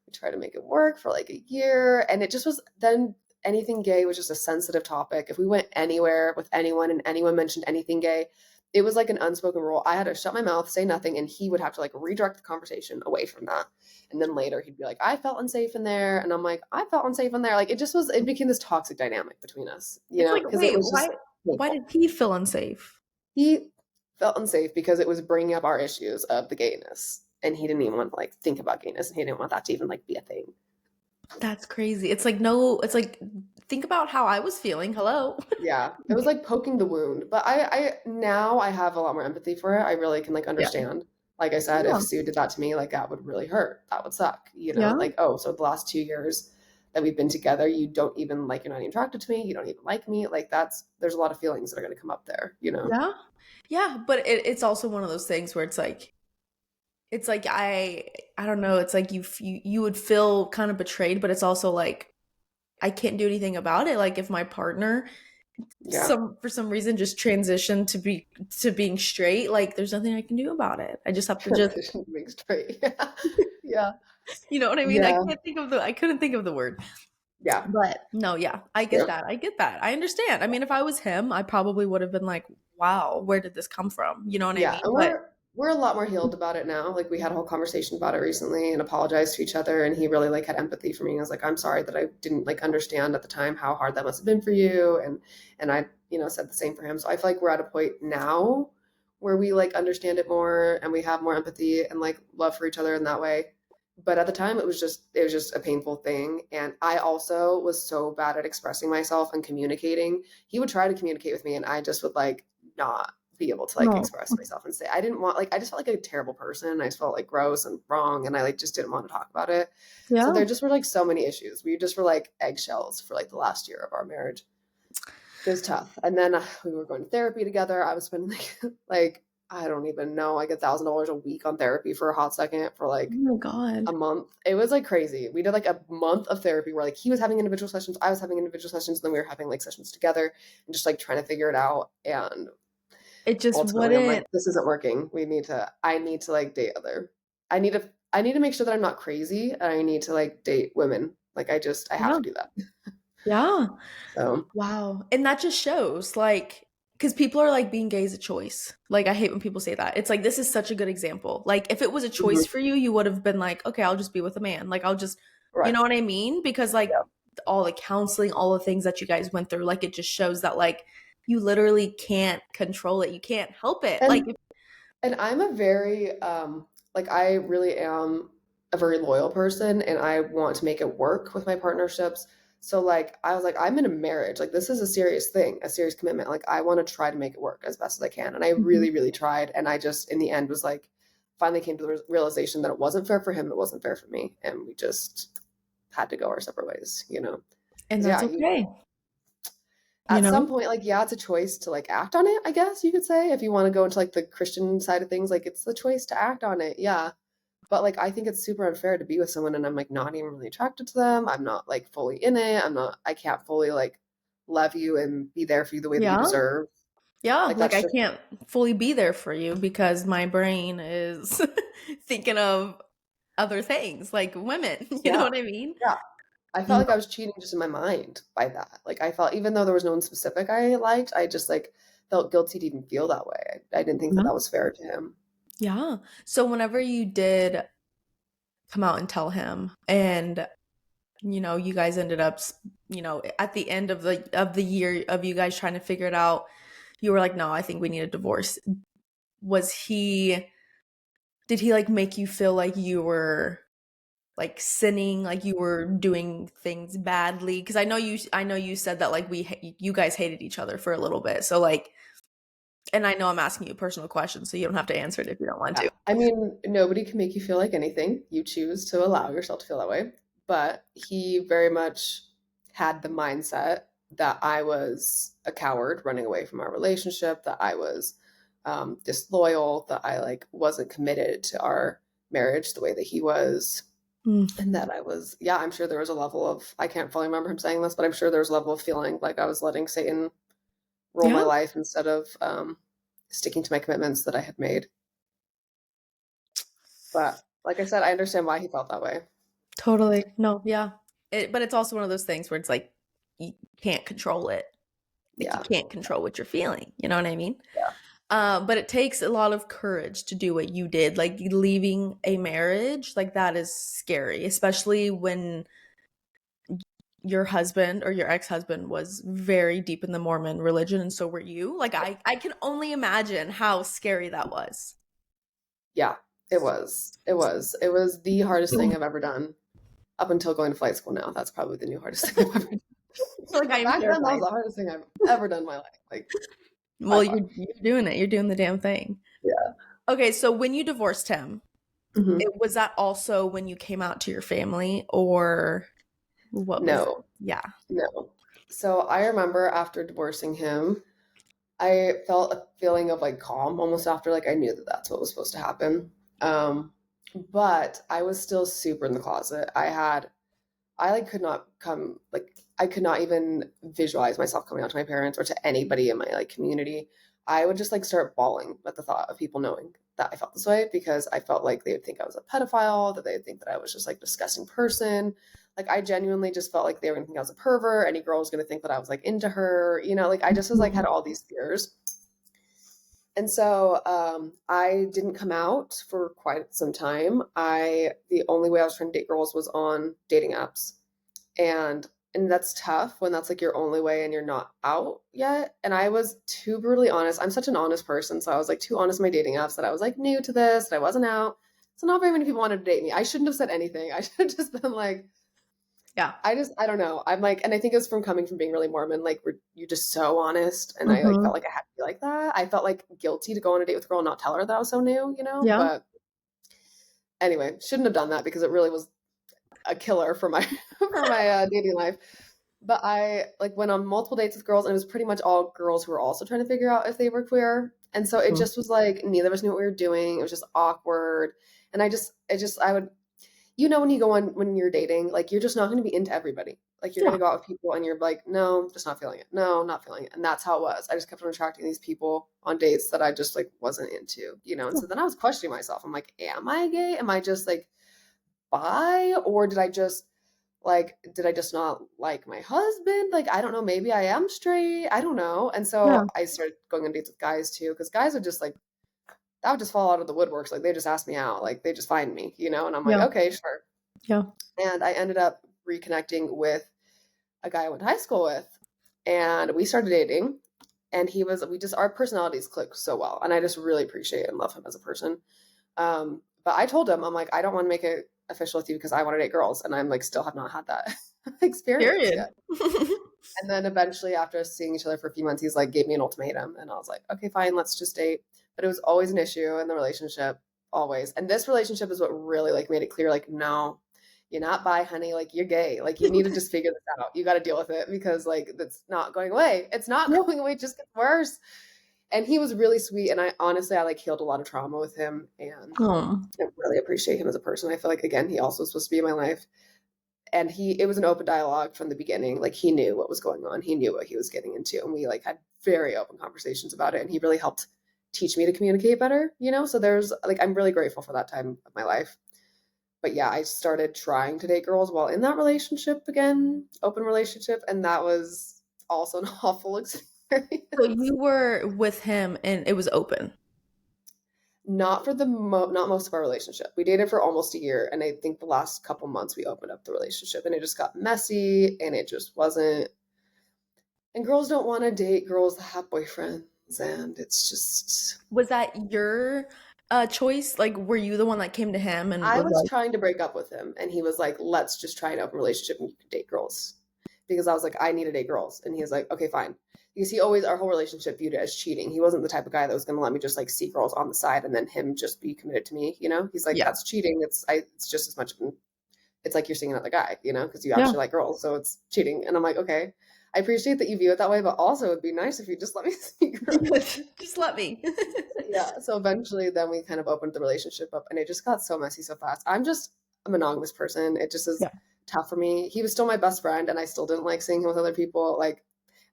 we tried to make it work for like a year. And it just was then anything gay was just a sensitive topic. If we went anywhere with anyone and anyone mentioned anything gay, it was like an unspoken rule. I had to shut my mouth, say nothing, and he would have to like redirect the conversation away from that. And then later he'd be like, I felt unsafe in there. And I'm like, I felt unsafe in there. Like it just was, it became this toxic dynamic between us, you It's know, like, because it wait, was just why painful. did he feel unsafe? He felt unsafe because it was bringing up our issues of the gayness. And he didn't even want to like think about gayness and he didn't want that to even like be a thing. That's crazy. It's like, no, it's like, think about how I was feeling. Hello. Yeah. It was like poking the wound. But I now I have a lot more empathy for it. I really can like Yeah. understand. Like I said, if Yeah. Sue did that to me, like that would really hurt. That would suck. Yeah. Like, oh, so the last 2 years that we've been together, you don't even like, you're not even attracted to me. You don't even like me. Like there's a lot of feelings that are going to come up there. Yeah. Yeah. But it's also one of those things where it's like I don't know, it's like you would feel kind of betrayed, but it's also like I can't do anything about it. Like if my partner Yeah. for some reason just transitioned to being straight, like there's nothing I can do about it. I just have to just Transition being straight. Yeah. you know what I mean? Yeah. I couldn't think of the word. Yeah. But no, yeah, I get Yeah. that. I get that. I understand. I mean, if I was him, I probably would have been like, wow, where did this come from? You know what I Yeah, mean? and But we're a lot more healed about it now. Like we had a whole conversation about it recently and apologized to each other, and he really like had empathy for me. I was like, I'm sorry that I didn't like understand at the time how hard that must have been for you, and I said the same for him. So I feel like we're at a point now where we like understand it more and we have more empathy and like love for each other in that way. But at the time it was just a painful thing, and I also was so bad at expressing myself and communicating. He would try to communicate with me and I just would like not be able to like no. express myself and say I didn't want, like, I just felt like a terrible person. I just felt like gross and wrong and I like just didn't want to talk about it. So Yeah. there just were like so many issues. We just were like eggshells for like the last year of our marriage. It was tough. And then we were going to therapy together. I was spending like like I don't even know, like $1,000 a week on therapy for a hot second for Oh like my a God. month. It was like crazy. We did like a month of therapy where like he was having individual sessions, I was having individual sessions, and then we were having like sessions together and just like trying to figure it out. And It just ultimately I'm like, wouldn't. this isn't working. I need to like date other. I need to make sure that I'm not crazy, and I need to like date women. Like I have Yeah. to do that. Yeah. So Wow. And that just shows, like, because people are like being gay is a choice. Like, I hate when people say that. It's like, this is such a good example. Like, if it was a choice mhm, for you, you would have been like, okay, I'll just be with a man. Like, I'll just, you right. know what I mean? Because, like, Yeah. all the counseling, all the things that you guys went through, like, it just shows that, like, you literally can't control it. You can't help it. Like, And And I'm a very like I really am a very loyal person and I want to make it work with my partnerships. So like I was like I'm in a marriage. Like this is a serious thing, a serious commitment. Like I want to try to make it work as best as I can. And I mhm. really really tried and I just in the end was like finally came to the realization that it wasn't fair for him, it wasn't fair for me, and we just had to go our separate ways. And Cuz that's yeah, you okay, you at some know? point, like, yeah, it's a choice to like act on it, I guess you could say. If you want to go into like the Christian side of things, like it's the choice to act on it. Yeah. But like I think it's super unfair to be with someone and I'm like not even really attracted to them. I'm not like fully in it. I can't fully like love you and be there for you the way that you Yeah. deserve. Yeah. Like Like, that's I just can't fully be there for you because my brain is thinking of other things like women. You know yeah. what I mean? Yeah. I felt You like I know? was cheating just in my mind by that. Like I felt even though there was no one specific I liked, I just like felt guilty to even feel that way. I didn't think that Yeah. that was fair to him. Yeah. So whenever you did come out and tell him and you guys ended up at the end of the year of you guys trying to figure it out, you were like, "No, I think we need a divorce." Was he did he like make you feel like you were like sinning, like you were doing things badly? Because I know you said that like you guys hated each other for a little bit. So like, and I know I'm asking you a personal question, so you don't have to answer it if you don't want Yeah. to. I mean, nobody can make you feel like anything. You choose to allow yourself to feel that way. But he very much had the mindset that I was a coward running away from our relationship, that I was disloyal, that I like wasn't committed to our marriage the way that he was. Mm. And that I was, yeah, I'm sure there was a level of, I can't fully remember him saying this, but I'm sure there was a level of feeling like I was letting Satan rule my Yeah, life instead of sticking to my commitments that I had made. But like I said, I understand why he felt that way. totally. No, yeah. But it's also one of those things where it's like you can't control it. Like you Yeah. can't control what you're feeling. You know what I mean? Yeah. But it takes a lot of courage to do what you did. Like leaving a marriage, like that is scary, especially when your husband or your ex-husband was very deep in the Mormon religion and so were you. Like I can only imagine how scary that was. Yeah. It was. It was. It was the hardest thing I've ever done up until going to flight school now. That's probably the new hardest thing I've ever done. Like I But am back then, that was terrified. the hardest thing I've ever done in my life. Like, by Well, far. you're doing it. You're doing the damn thing. Yeah. Okay, so when you divorced him, Mhm. was that also when you came out to your family, or what was No, yeah. no. So I remember after divorcing him, I felt a feeling of like calm almost after like I knew that that's what was supposed to happen. Um, but I was still super in the closet. I like could not come like I could not even visualize myself coming out to my parents or to anybody in my like community. I would just like start bawling at the thought of people knowing that I felt this way because I felt like they would think I was a pedophile, that they would think that I was just like a disgusting person. Like I genuinely just felt like they were gonna think I was a pervert. Any girl was gonna think that I was like into her, you know, like I just was like had Mhm. all these fears. And so I didn't come out for quite some time. The only way I was trying to date girls was on dating apps, and that's tough when that's like your only way and you're not out yet. And I was too brutally honest. I'm such an honest person, so I was like too honest in my dating apps that I was like new to this, that I wasn't out. So not very many people wanted to date me. I shouldn't have said anything. I should have just been like, Yeah. I don't know. I'm like, and I think it was from coming from being really Mormon. Like, you're just so honest, and I like felt Mhm. like I had to be like that. I felt like guilty to go on a date with a girl and not tell her that I was so new, you know. Yeah. But anyway, shouldn't have done that because it really was a killer for my for my dating life. But I like went on multiple dates with girls, and it was pretty much all girls who were also trying to figure out if they were queer. And so it Mhm. just was like neither of us knew what we were doing. It was just awkward, and I would when you go on when you're dating, like you're just not going to be into everybody. Like you're going Yeah. to go out with people and you're like, no, just not feeling it. No, not feeling it. And that's how it was. I just kept on attracting these people on dates that I just like wasn't into, you know? And Yeah. so then I was questioning myself. I'm like, am I gay? Am I just like bi? Or did I just not like my husband? Like, I don't know. Maybe I am straight. I don't know. And so Yeah. I started going on dates with guys too, because guys would just like, that would just fall out of the woodworks. Like they just ask me out. Like they just find me, you know? And I'm like, Yeah. okay, sure. Yeah. And I ended up reconnecting with a guy I went to high school with, and we started dating. And we just, our personalities click so well. And I just really appreciate and love him as a person. But I told him, I'm like, I don't want to make it official with you because I want to date girls. And I'm like, still have not had that experience Period. yet. And then eventually, after us seeing each other for a few months, he's like, gave me an ultimatum. And I was like, okay, fine, let's just date. But it was always an issue in the relationship, always. And this relationship is what really like made it clear, like, no, you're not bi, honey. Like, you're gay. Like, you need to just figure this out. You got to deal with it because, like, that's not going away. It's not Yeah. going away. It just gets worse. And he was really sweet. And I honestly, I like healed a lot of trauma with him. And Oh. I really appreciate him as a person. I feel like, again, he also was supposed to be in my life, and it was an open dialogue from the beginning. Like he knew what was going on, he knew what he was getting into, and we like had very open conversations about it, and he really helped teach me to communicate better, you know. So there's like, I'm really grateful for that time of my life. But yeah, I started trying to date girls while in that relationship, again, open relationship, and that was also an awful So experience. you were with him and it was open. Not for not most of our relationship. We dated for almost a year, and I think the last couple months we opened up the relationship, and it just got messy, and it just wasn't. And girls don't want to date girls that have boyfriends, and it's just. Was that your choice? Like, were you the one that came to him and I was was like, trying to break up with him, and he was like, "Let's just try an open relationship, and you can date girls." Because I was like, "I need to date girls," and he was like, "Okay, fine." Because he always, our whole relationship viewed it as cheating. He wasn't the type of guy that was going to let me just like see girls on the side and then him just be committed to me. You know, he's like, yeah, "That's cheating. It's just as much it's like you're seeing another guy, you know, because you yeah, actually like girls, so it's cheating." And I'm like, okay, I appreciate that you view it that way, but also it'd be nice if you just let me see girls. just let me. Yeah. So eventually, then we kind of opened the relationship up, and it just got so messy so fast. I'm just a monogamous person. It just is Yeah, tough for me. He was still my best friend, and I still didn't like seeing him with other people. Like,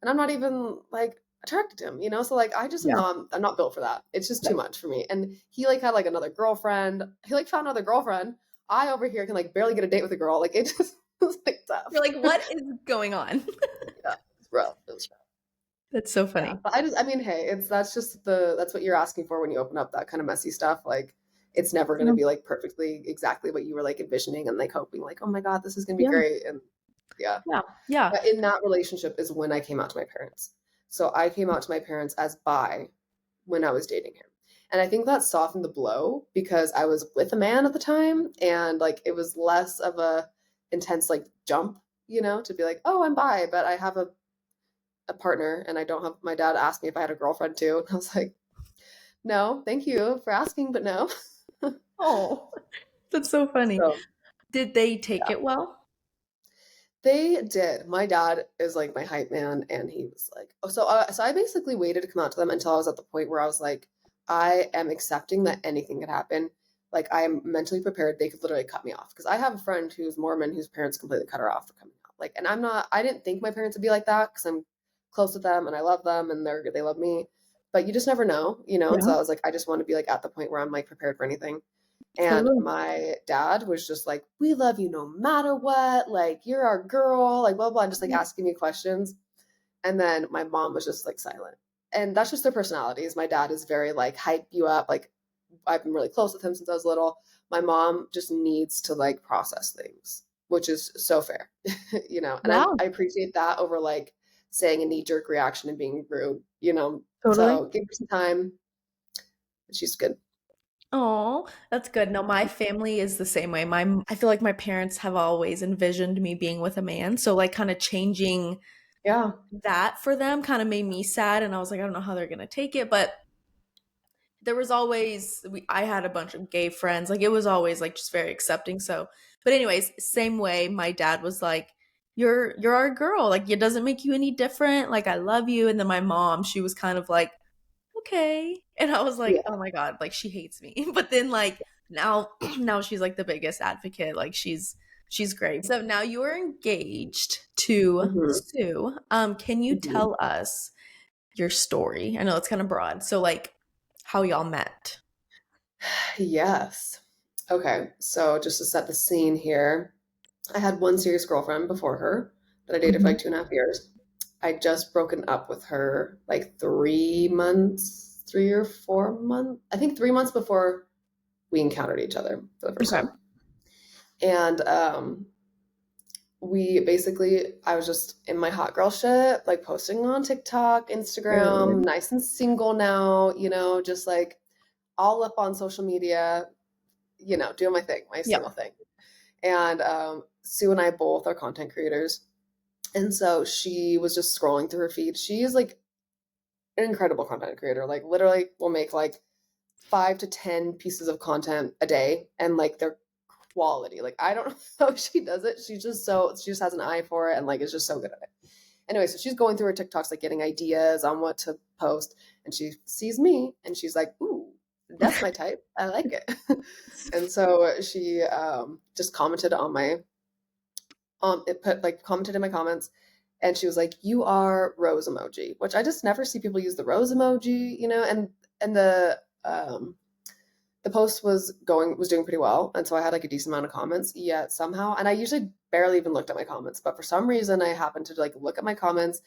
and I'm not even like attracted to him, you know. So like, I just am yeah, not. I'm not built for that. It's just too yeah. much for me. And he like had like another girlfriend. He like found another girlfriend. I over here can like barely get a date with a girl. Like it just was like tough. You're like, what is going on? Yeah, it's rough. It was rough. That's so Yeah, funny. but I mean, hey, that's what you're asking for when you open up that kind of messy stuff. Like, it's never going to Yeah, be like perfectly exactly what you were like envisioning and like hoping, like, oh my God, this is going to be yeah, great. And yeah, yeah, yeah. but in that relationship is when I came out to my parents. So I came out to my parents as bi when I was dating him. And I think that softened the blow because I was with a man at the time, and like it was less of a intense like jump, you know, to be like, oh, I'm bi, but I have a partner, and I don't have. My dad asked me if I had a girlfriend too, and I was like, No, thank you for asking, but no. Oh, that's so funny. So Did they take it well? they did. My dad is like my hype man, and he was like, oh, so I basically waited to come out to them until I was at the point where I was like, I am accepting that anything could happen. Like I am mentally prepared. They could literally cut me off because I have a friend who's Mormon whose parents completely cut her off for coming out. Like, and I'm not. I didn't think my parents would be like that because I'm close with them and I love them and they love me. But you just never know, you know. And so Yeah, I was like, I just want to be like at the point where I'm like prepared for anything. And totally. my dad was just like, "We love you no matter what. Like, you're our girl." Like, blah blah, and just like asking me questions. And then my mom was just like silent. And that's just their personalities. My dad is very like hype you up. Like, I've been really close with him since I was little. My mom just needs to like process things, which is so fair, you know. And Yeah, I appreciate that over like saying a knee jerk reaction and being rude, you know. totally. So give her some time. She's good. Oh, that's good. No, my family is the same way. I feel like my parents have always envisioned me being with a man, so like kind of changing Yeah. that for them kind of made me sad, and I was like, I don't know how they're gonna take it, but there was always I had a bunch of gay friends. Like it was always like just very accepting. So, but anyways, same way my dad was like, you're our girl. Like it doesn't make you any different. Like I love you. And then my mom, she was kind of like, okay. And I was like, Yeah. oh my God, like she hates me. But then like now now she's like the biggest advocate. Like she's great. So now you're engaged to Hmm. Sue. Can you Hmm. tell us your story? I know it's kind of broad. So like how y'all met. Yes. Okay. So just to set the scene here, I had one serious girlfriend before her that I dated for Mhm. like 2.5 years. I just broken up with her like 3 months, 3 or 4 months, I think 3 months before we encountered each other for the first Okay. time. And we basically, I was just in my hot girl shit, like posting on TikTok, Instagram, Good. nice and single now, you know, just like all up on social media, you know, doing my thing, my single Yep. thing. And Sue and I both are content creators. And so she was just scrolling through her feed. She is like an incredible content creator. Like literally will make like 5 to 10 pieces of content a day and like they're quality. Like I don't know how she does it. She just has an eye for it and like is just so good at it. Anyway, so she's going through her TikToks, like getting ideas on what to post, and she sees me and she's like, "Ooh, that's my type. I like it." And so she just commented on my it put like commented in my comments, and she was like, "You are rose emoji," which I just never see people use the rose emoji, you know. And the post was doing pretty well, and so I had like a decent amount of comments. Yet somehow, and I usually barely even looked at my comments, but for some reason, I happened to like look at my comments,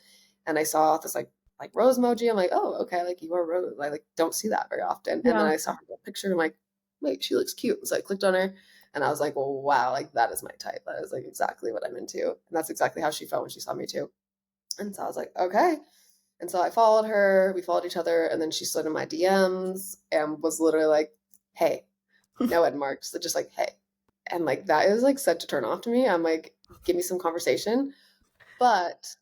and I saw this like rose emoji. I'm like, oh, okay, like you are rose. I like don't see that very often. And then Yeah. I saw her picture, and I'm like, wait, she looks cute. So I clicked on her, and I was like, well, wow, like that is my type. That is like exactly what I'm into, and that's exactly how she felt when she saw me too. And so I was like, okay. And so I followed her, we followed each other, and then she slid in my DMs and was literally like, hey, no ed marks, so just like, hey. And like that is like such a turn off to me. I'm like, give me some conversation. But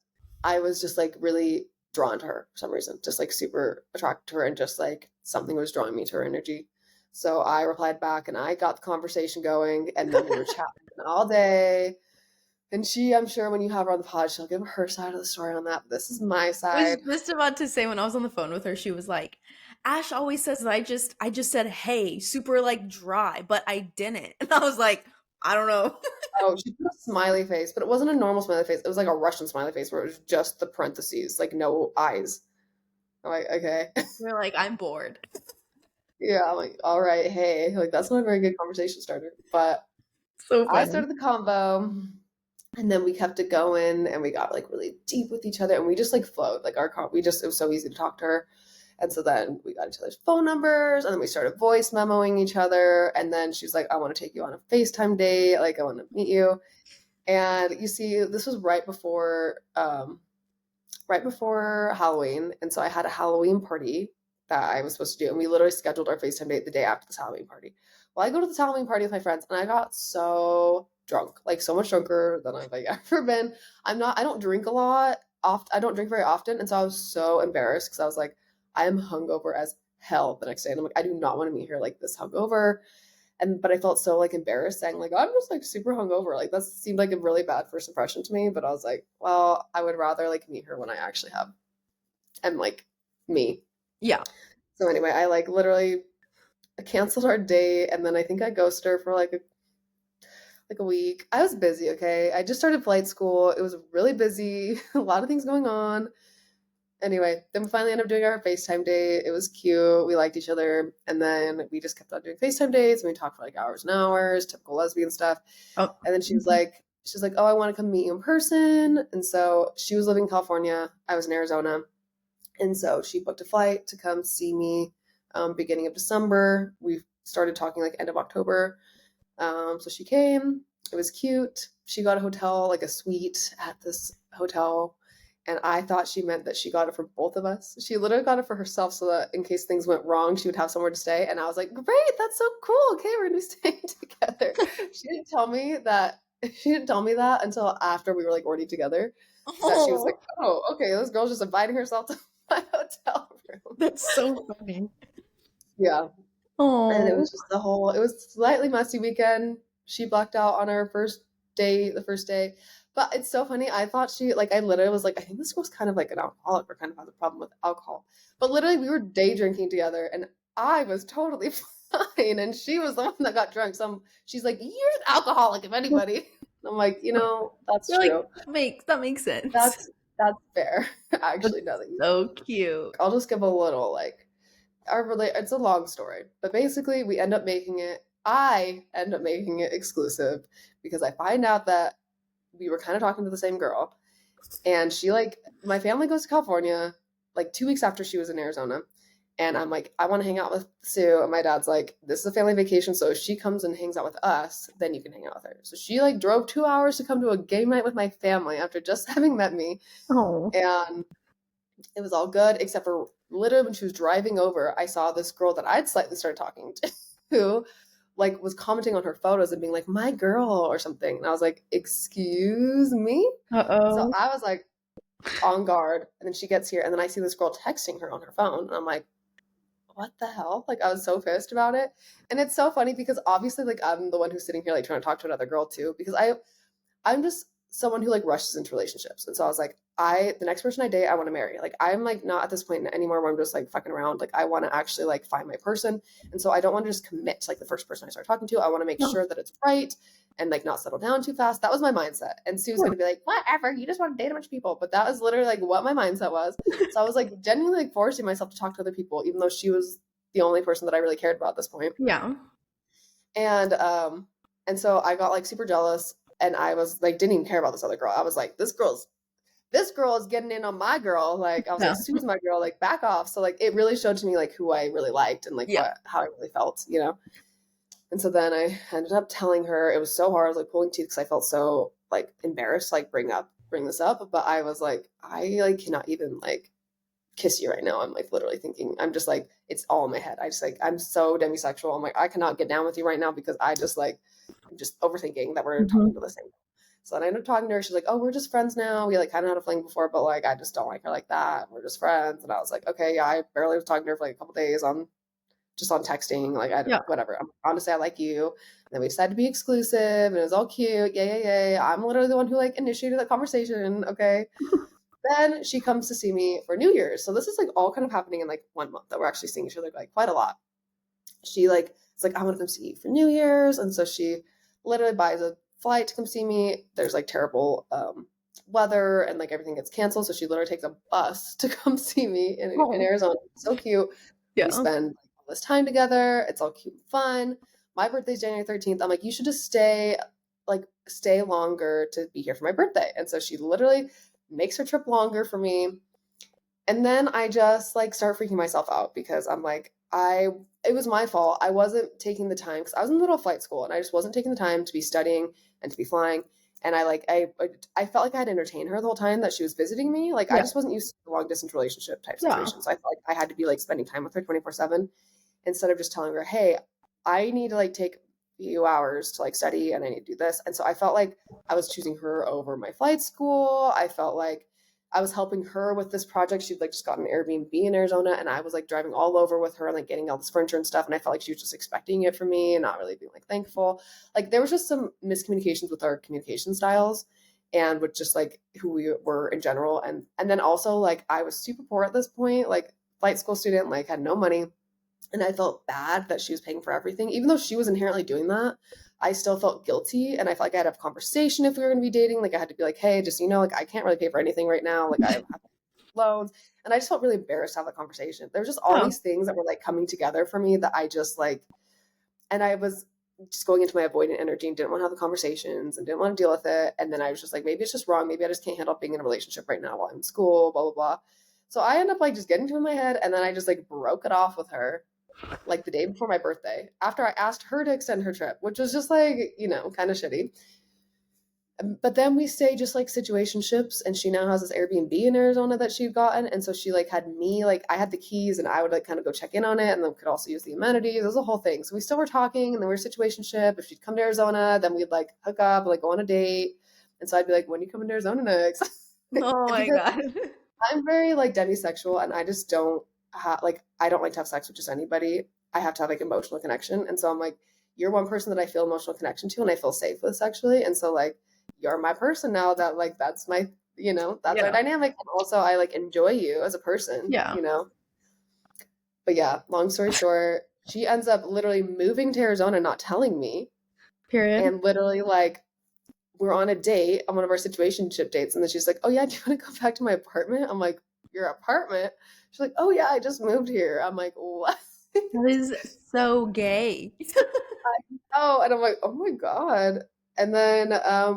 I was just like really drawn to her for some reason, just like super attracted to her, and just like something was drawing me to her energy. So I replied back and I got the conversation going, and then we were chatting all day. And she, I'm sure when you have her on the pod, she'll give her side of the story on that. But this is my I was side. just about to say when I was on the phone with her, she was like, Ash always says that I just said hey, super like dry, but I didn't. And I was like, I don't know. Oh, she put a smiley face, but it wasn't a normal smiley face. It was like a Russian smiley face where it was just the parentheses, like no eyes. I'm like, okay. We're like, I'm bored. Yeah, I'm like, all right, hey, like that's not a very good conversation starter. But So I funny. started the combo, and then we kept it going, and we got like really deep with each other, and we just like flowed. Like we just, it was so easy to talk to her. And so then we got each other's phone numbers, and then we started voice memoing each other. And then she's like, I want to take you on a FaceTime date. Like, I want to meet you. And you see, this was right before Halloween. And so I had a Halloween party that I was supposed to do. And we literally scheduled our FaceTime date the day after this Halloween party. Well, I go to this Halloween party with my friends, and I got so drunk, like so much drunker than I've like ever been. I don't drink a lot. I don't drink very often. And so I was so embarrassed because I was like, I am hungover as hell the next day. And I'm like, I do not want to meet her like this hungover. But I felt so like embarrassed saying like, I'm just like super hungover. Like that seemed like a really bad first impression to me. But I was like, well, I would rather like meet her when I actually am like me. Yeah. So anyway, I like literally canceled our date, and then I think I ghosted her for like a week. I was busy, okay? I just started flight school. It was really busy, a lot of things going on. Anyway, then we finally ended up doing our FaceTime date. It was cute. We liked each other. And then we just kept on doing FaceTime dates, and we talked for like hours and hours, typical lesbian stuff. Oh. And then she's like, oh, I want to come meet you in person. And so she was living in California. I was in Arizona. And so she booked a flight to come see me beginning of December. We started talking like end of October. So she came. It was cute. She got a hotel, like a suite at this hotel. And I thought she meant that she got it for both of us. She literally got it for herself so that in case things went wrong, she would have somewhere to stay. And I was like, great, that's so cool. Okay, we're gonna be staying together. She didn't tell me that. She didn't tell me that until after we were like already together. That she was like, Oh, oh, okay, this girl's just inviting herself to my hotel room. that's so funny. Yeah. And it Oh. was just it was slightly messy weekend. She blacked out on our first date, the first day. But it's so funny. I thought I literally was like, I think this girl's kind of like an alcoholic or kind of has a problem with alcohol. But literally, we were day drinking together, and I was totally fine. And she was the one that got drunk. So she's like, you're an alcoholic, if anybody. I'm like, that's You're like, true. that makes sense. That's fair. That's Actually, now that you so cute. I'll just give a little like it's a long story, but basically we end up making it. I end up making it exclusive because I find out that we were kind of talking to the same girl, and she like my family goes to California like 2 weeks after she was in Arizona, and I'm like, I want to hang out with Sue, and my dad's like, this is a family vacation, so if she comes and hangs out with us, then you can hang out with her. So she like drove 2 hours to come to a game night with my family after just having met me, Oh. and it was all good, except for literally when she was driving over, I saw this girl that I'd slightly started talking to who like was commenting on her photos and being like, my girl or something. And I was like, excuse me? So Uh-oh. I was like on guard. And then she gets here, and then I see this girl texting her on her phone. And I'm like, what the hell? Like I was so pissed about it. And it's so funny because obviously like I'm the one who's sitting here like trying to talk to another girl too, because I'm just someone who like rushes into relationships. And so I was like, the next person I date, I want to marry. Like I'm like not at this point anymore where I'm just like fucking around. Like I want to actually like find my person. And so I don't want to just commit to like the first person I start talking to. I want to make No. sure that it's right and like not settle down too fast. That was my mindset. And Sue's Yeah. gonna be like, whatever, you just want to date a bunch of people. But that was literally like what my mindset was. So I was like genuinely like forcing myself to talk to other people, even though she was the only person that I really cared about at this point. Yeah. And so I got like super jealous, and I was like didn't even care about this other girl. I was like, this girl is getting in on my girl. Like I was Yeah. like, Sue's my girl, like back off. So like it really showed to me like who I really liked and like Yeah. how I really felt. And so then I ended up telling her. It was so hard. I was like pulling teeth because I felt so like embarrassed to like bring this up. But I was like, I like cannot even like kiss you right now. I'm like literally thinking, I'm just like, it's all in my head. I just like, I'm so demisexual. I'm like, I cannot get down with you right now because I'm just overthinking that we're talking Mhm. to the same. So then I ended up talking to her. She's like, oh, we're just friends now. We like kind of had a fling before, but like, I just don't like her like that. We're just friends. And I was like, okay, yeah, I barely was talking to her for like a couple days just on texting. Like, Yeah. whatever. I'm honestly, I like you. And then we decided to be exclusive, and it was all cute. Yay. I'm literally the one who like initiated that conversation. Okay. Then she comes to see me for New Year's. So this is like all kind of happening in like 1 month that we're actually seeing each other like quite a lot. She like it's like I want to come see you for New Year's, and so she literally buys a flight to come see me. There's like terrible weather, and like everything gets canceled, so she literally takes a bus to come see me in Oh. Arizona. So cute. We Yeah. spend like, all this time together. It's all cute and fun. My birthday's January 13th. I'm like, you should just stay longer to be here for my birthday. And so she literally makes her trip longer for me. And then I just like start freaking myself out because I'm like, it was my fault. I wasn't taking the time because I was in the middle of flight school, and I just wasn't taking the time to be studying and to be flying. And I felt like I had to entertain her the whole time that she was visiting me. Like I Yeah. just wasn't used to a long distance relationship type Yeah. situation. So I felt like I had to be like spending time with her 24/7 instead of just telling her, hey, I need to like take a few hours to like study, and I need to do this. And so I felt like I was choosing her over my flight school. I felt like I was helping her with this project. She'd like just got an Airbnb in Arizona, and I was like driving all over with her and like getting all this furniture and stuff. And I felt like she was just expecting it from me and not really being like thankful. Like there was just some miscommunications with our communication styles and with just like who we were in general. And then also like I was super poor at this point, like flight school student, like had no money. And I felt bad that she was paying for everything, even though she was inherently doing that. I still felt guilty, and I felt like I had to have a conversation if we were going to be dating. Like I had to be like, "Hey, just like I can't really pay for anything right now. Like I have loans," and I just felt really embarrassed to have that conversation. There was just all Oh, these things that were like coming together for me that I just like, and I was just going into my avoidant energy and didn't want to have the conversations and didn't want to deal with it. And then I was just like, maybe it's just wrong. Maybe I just can't handle being in a relationship right now while I'm in school. Blah blah blah. So I ended up like just getting to in my head, and then I just like broke it off with her like the day before my birthday after I asked her to extend her trip, which was just like, kind of shitty. But then we stay just like situationships, and she now has this Airbnb in Arizona that she'd gotten. And so she like had me, like I had the keys and I would like kind of go check in on it and then could also use the amenities. It was a whole thing. So we still were talking and then we were situationship. If she'd come to Arizona, then we'd like hook up, like go on a date. And so I'd be like, when are you coming to Arizona next? oh my Because God. I'm very like demisexual, and I just don't I don't like to have sex with just anybody. I have to have like emotional connection, and so I'm like, you're one person that I feel emotional connection to, and I feel safe with sexually, and so like you're my person now. That like that's my that's our Yeah. dynamic, and also I like enjoy you as a person, Yeah. But yeah, long story short, she ends up literally moving to Arizona, not telling me, Period. and literally like we're on a date on one of our situationship dates, and then she's like, "Oh yeah, do you want to go back to my apartment?" I'm like, "Your apartment?" She's like, "Oh yeah, I just moved here." I'm like, "What?" That is so gay. Oh, and I'm like, "Oh my God." And then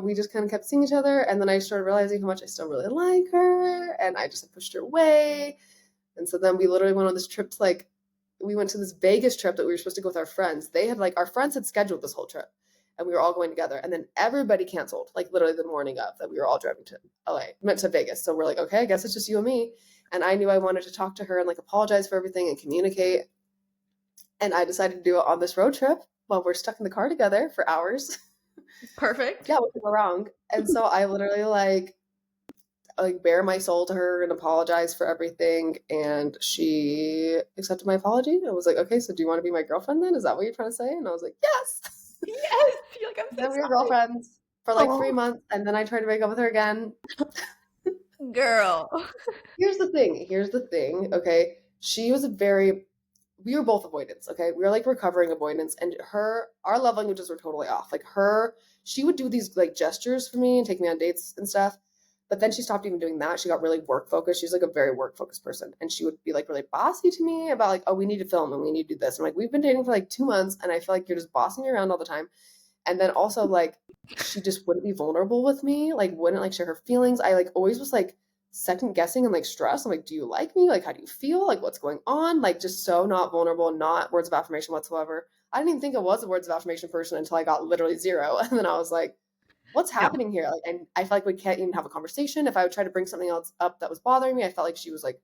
we just kind of kept seeing each other, and then I started realizing how much I still really like her, and I just like, pushed her away. And so then we literally went on this trip to like, we went to this Vegas trip that we were supposed to go with our friends. They had like, our friends had scheduled this whole trip and we were all going together. And then everybody canceled, like literally the morning of that we were all driving to LA, went to Vegas. So we're like, okay, I guess it's just you and me. And I knew I wanted to talk to her and like apologize for everything and communicate. And I decided to do it on this road trip while we're stuck in the car together for hours. Perfect. Yeah, what could go wrong? And so I literally like bare my soul to her and apologize for everything, and she accepted my apology. I was like, okay, so do you want to be my girlfriend then? Is that what you're trying to say? And I was like, yes. Yes. You're like, I'm so Then we were sorry. girlfriends for like Oh, 3 months, and then I tried to break up with her again. girl. Here's the thing, okay? She was a very we were both avoidance, okay? We were like recovering avoidance, and our love languages were totally off. Like she would do these like gestures for me and take me on dates and stuff. But then she stopped even doing that. She got really work focused. She's like a very work focused person. And she would be like really bossy to me about like, oh, we need to film and we need to do this. I'm like, we've been dating for like 2 months and I feel like you're just bossing me around all the time. And then also like she just wouldn't be vulnerable with me, like wouldn't like share her feelings. I like always was like second guessing and like stressed. I'm like, do you like me? Like, how do you feel? Like, what's going on? Like, just so not vulnerable, not words of affirmation whatsoever. I didn't even think I was a words of affirmation person until I got literally zero. And then I was like, what's Yeah. happening here? Like, and I felt like we can't even have a conversation. If I would try to bring something else up that was bothering me, I felt like she was like,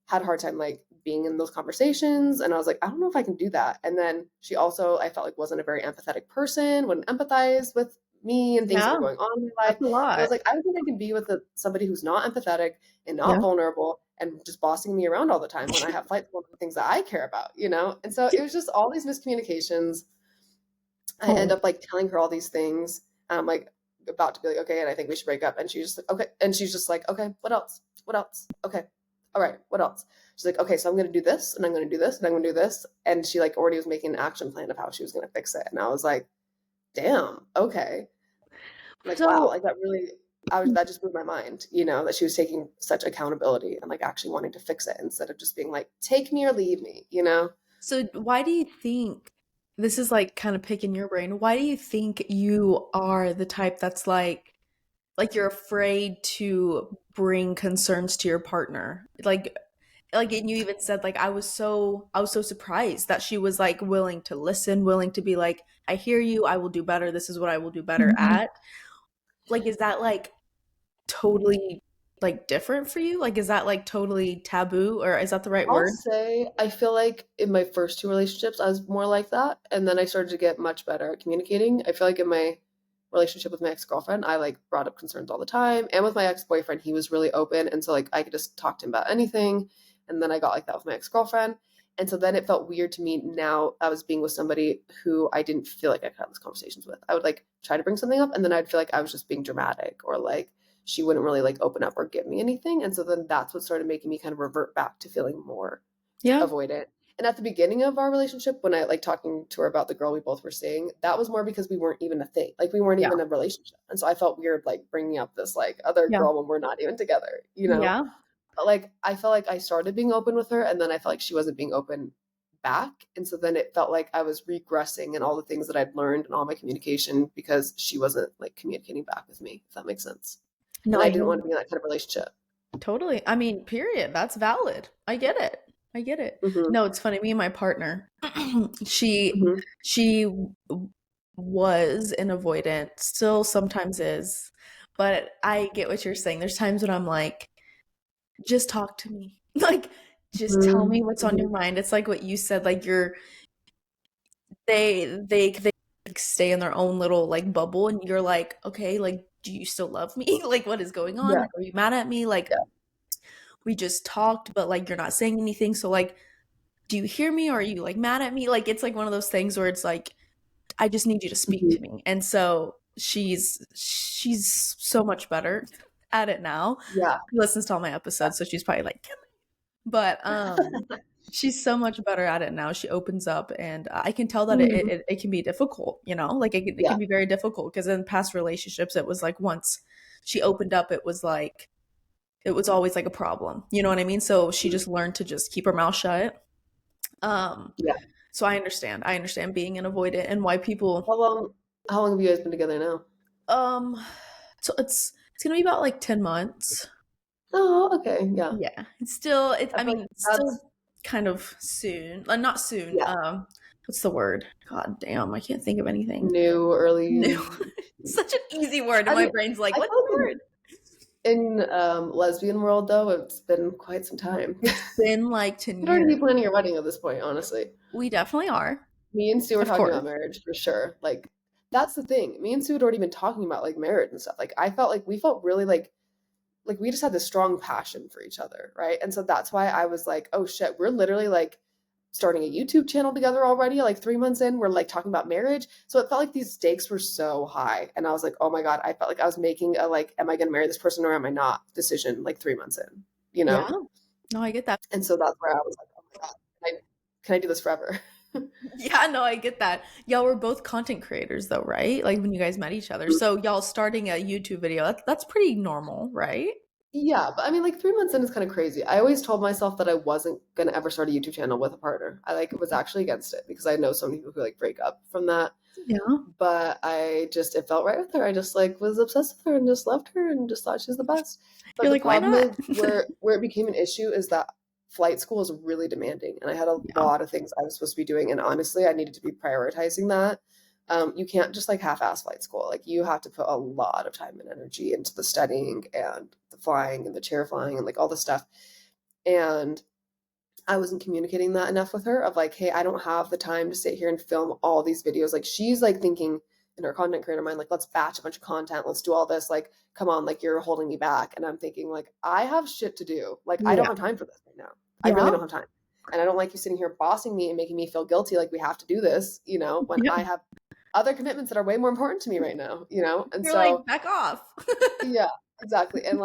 had a hard time like being in those conversations. And I was like, I don't know if I can do that. And then she also, I felt like wasn't a very empathetic person, wouldn't empathize with me and things that Yeah. were going on in my life. That's a And I was lot. like, I don't think I can be with somebody who's not empathetic and not Yeah. vulnerable and just bossing me around all the time when I have fights about the things that I care about? And so it was just all these miscommunications. I end Oh. up like telling her all these things. And I'm like about to be like, okay, and I think we should break up. And she's just like, okay. And she's just like, okay, what else? What else? Okay. All right, what else? She's like, okay, so I'm gonna do this and I'm gonna do this and I'm gonna do this. And she like already was making an action plan of how she was gonna fix it. And I was like, damn, okay. Like, wow, So, like that just blew my mind, that she was taking such accountability and like actually wanting to fix it instead of just being like, take me or leave me? so why do you think this is like kind of picking your brain? Why do you think you are the type that's like you're afraid to bring concerns to your partner? And you even said like I was so surprised that she was like willing to listen, willing to be like, I hear you, I will do better. This is what I will do better at. Like, is that like totally like different for you? Like, is that like totally taboo, or is that the right I'll word? say I feel like in my first two relationships, I was more like that, and then I started to get much better at communicating. I feel like relationship with my ex-girlfriend, I like brought up concerns all the time. And with my ex-boyfriend, he was really open. And so like I could just talk to him about anything. And then I got like that with my ex-girlfriend. And so then it felt weird to me now I was being with somebody who I didn't feel like I could have these conversations with. I would like try to bring something up and then I'd feel like I was just being dramatic or like she wouldn't really like open up or give me anything. And so then that's what started making me kind of revert back to feeling more Yeah. avoidant. And at the beginning of our relationship, when I like talking to her about the girl we both were seeing, that was more because we weren't even a thing. Like we weren't Yeah. even a relationship. And so I felt weird like bringing up this like other Yeah. girl when we're not even together, you know? Yeah. But like I felt like I started being open with her and then I felt like she wasn't being open back. And so then it felt like I was regressing in all the things that I'd learned and all my communication because she wasn't like communicating back with me, if that makes sense. No, And I I didn't hear want to be in that kind of relationship. totally. I mean, period. That's valid. I get it. I get it. Hmm. No, it's funny. Me and my partner, she Hmm. she was an avoidant, still sometimes is, but I get what you're saying. There's times when I'm like, just talk to me. Like, just tell me Hmm. what's on Hmm. your mind. It's like what you said. Like they stay in their own little like bubble, and you're like, okay, like, do you still love me? Like, what is going on? Yeah. Like, are you mad at me? Like, Yeah. we just talked, but like you're not saying anything. So like, do you hear me or are you like mad at me? Like it's like one of those things where it's like, I just need you to speak Hmm. to me. And so she's so much better at it now. Yeah. She listens to all my episodes, so she's probably like, but she's so much better at it now. She opens up and I can tell that Mm. it can be difficult, you know, like it Yeah. can be very difficult because in past relationships it was like once she opened up it was like it was always like a problem. You know what I mean? So she just learned to just keep her mouth shut. Um, Yeah. so I understand. I understand being an avoidant and why people How long have you guys been together now? um so it's gonna be about like 10 months. Oh, okay. Yeah. Yeah. It's still I I feel mean like it's that's still kind of soon. Not soon. yeah, What's the word? God damn, I can't think of anything. new, New. early. Such an easy word and I my mean, brain's like, I what's feel the like word? in lesbian world though, it's been quite some time. It's been like 10 You'd already years. be planning your wedding at this point, honestly. We definitely are. Me and Sue were Of talking course. about marriage for sure. Like that's the thing. Me and Sue had already been talking about like marriage and stuff. Like I felt like we felt really like we just had this strong passion for each other, right? And so that's why I was like, oh shit, we're literally like starting a YouTube channel together already, like 3 months in. We're like talking about marriage. So it felt like these stakes were so high. And I was like, oh my God, I felt like I was making a like, am I gonna marry this person or am I not decision like 3 months in, you Yeah. know? No, I get that. And so that's where I was like, oh my God, can I do this forever? Yeah, no, I get that. Y'all were both content creators though, right? Like when you guys met each other. So y'all starting a YouTube video, that's pretty normal, right? Yeah, but I mean, like 3 months in is kind of crazy. I always told myself that I wasn't gonna ever start a YouTube channel with a partner. I like was actually against it because I know so many people who like break up from that. Yeah. But I just it felt right with her. I just like was obsessed with her and just loved her and just thought she's the best. But You're the like, why problem not? is where it became an issue is that flight school is really demanding, and I had a Yeah. lot of things I was supposed to be doing, and honestly, I needed to be prioritizing that. You can't just like half-ass flight school. Like you have to put a lot of time and energy into the studying and the flying and the chair flying and like all the stuff. And I wasn't communicating that enough with her of like, hey, I don't have the time to sit here and film all these videos. Like she's like thinking in her content creator mind, like, let's batch a bunch of content, let's do all this, like, come on, like you're holding me back. And I'm thinking, like, I have shit to do. Like, I don't Yeah. have time for this right now. I really Yeah. don't have time. And I don't like you sitting here bossing me and making me feel guilty like we have to do this, when Yeah. I have other commitments that are way more important to me right now. And You're like, so back off. yeah, exactly. And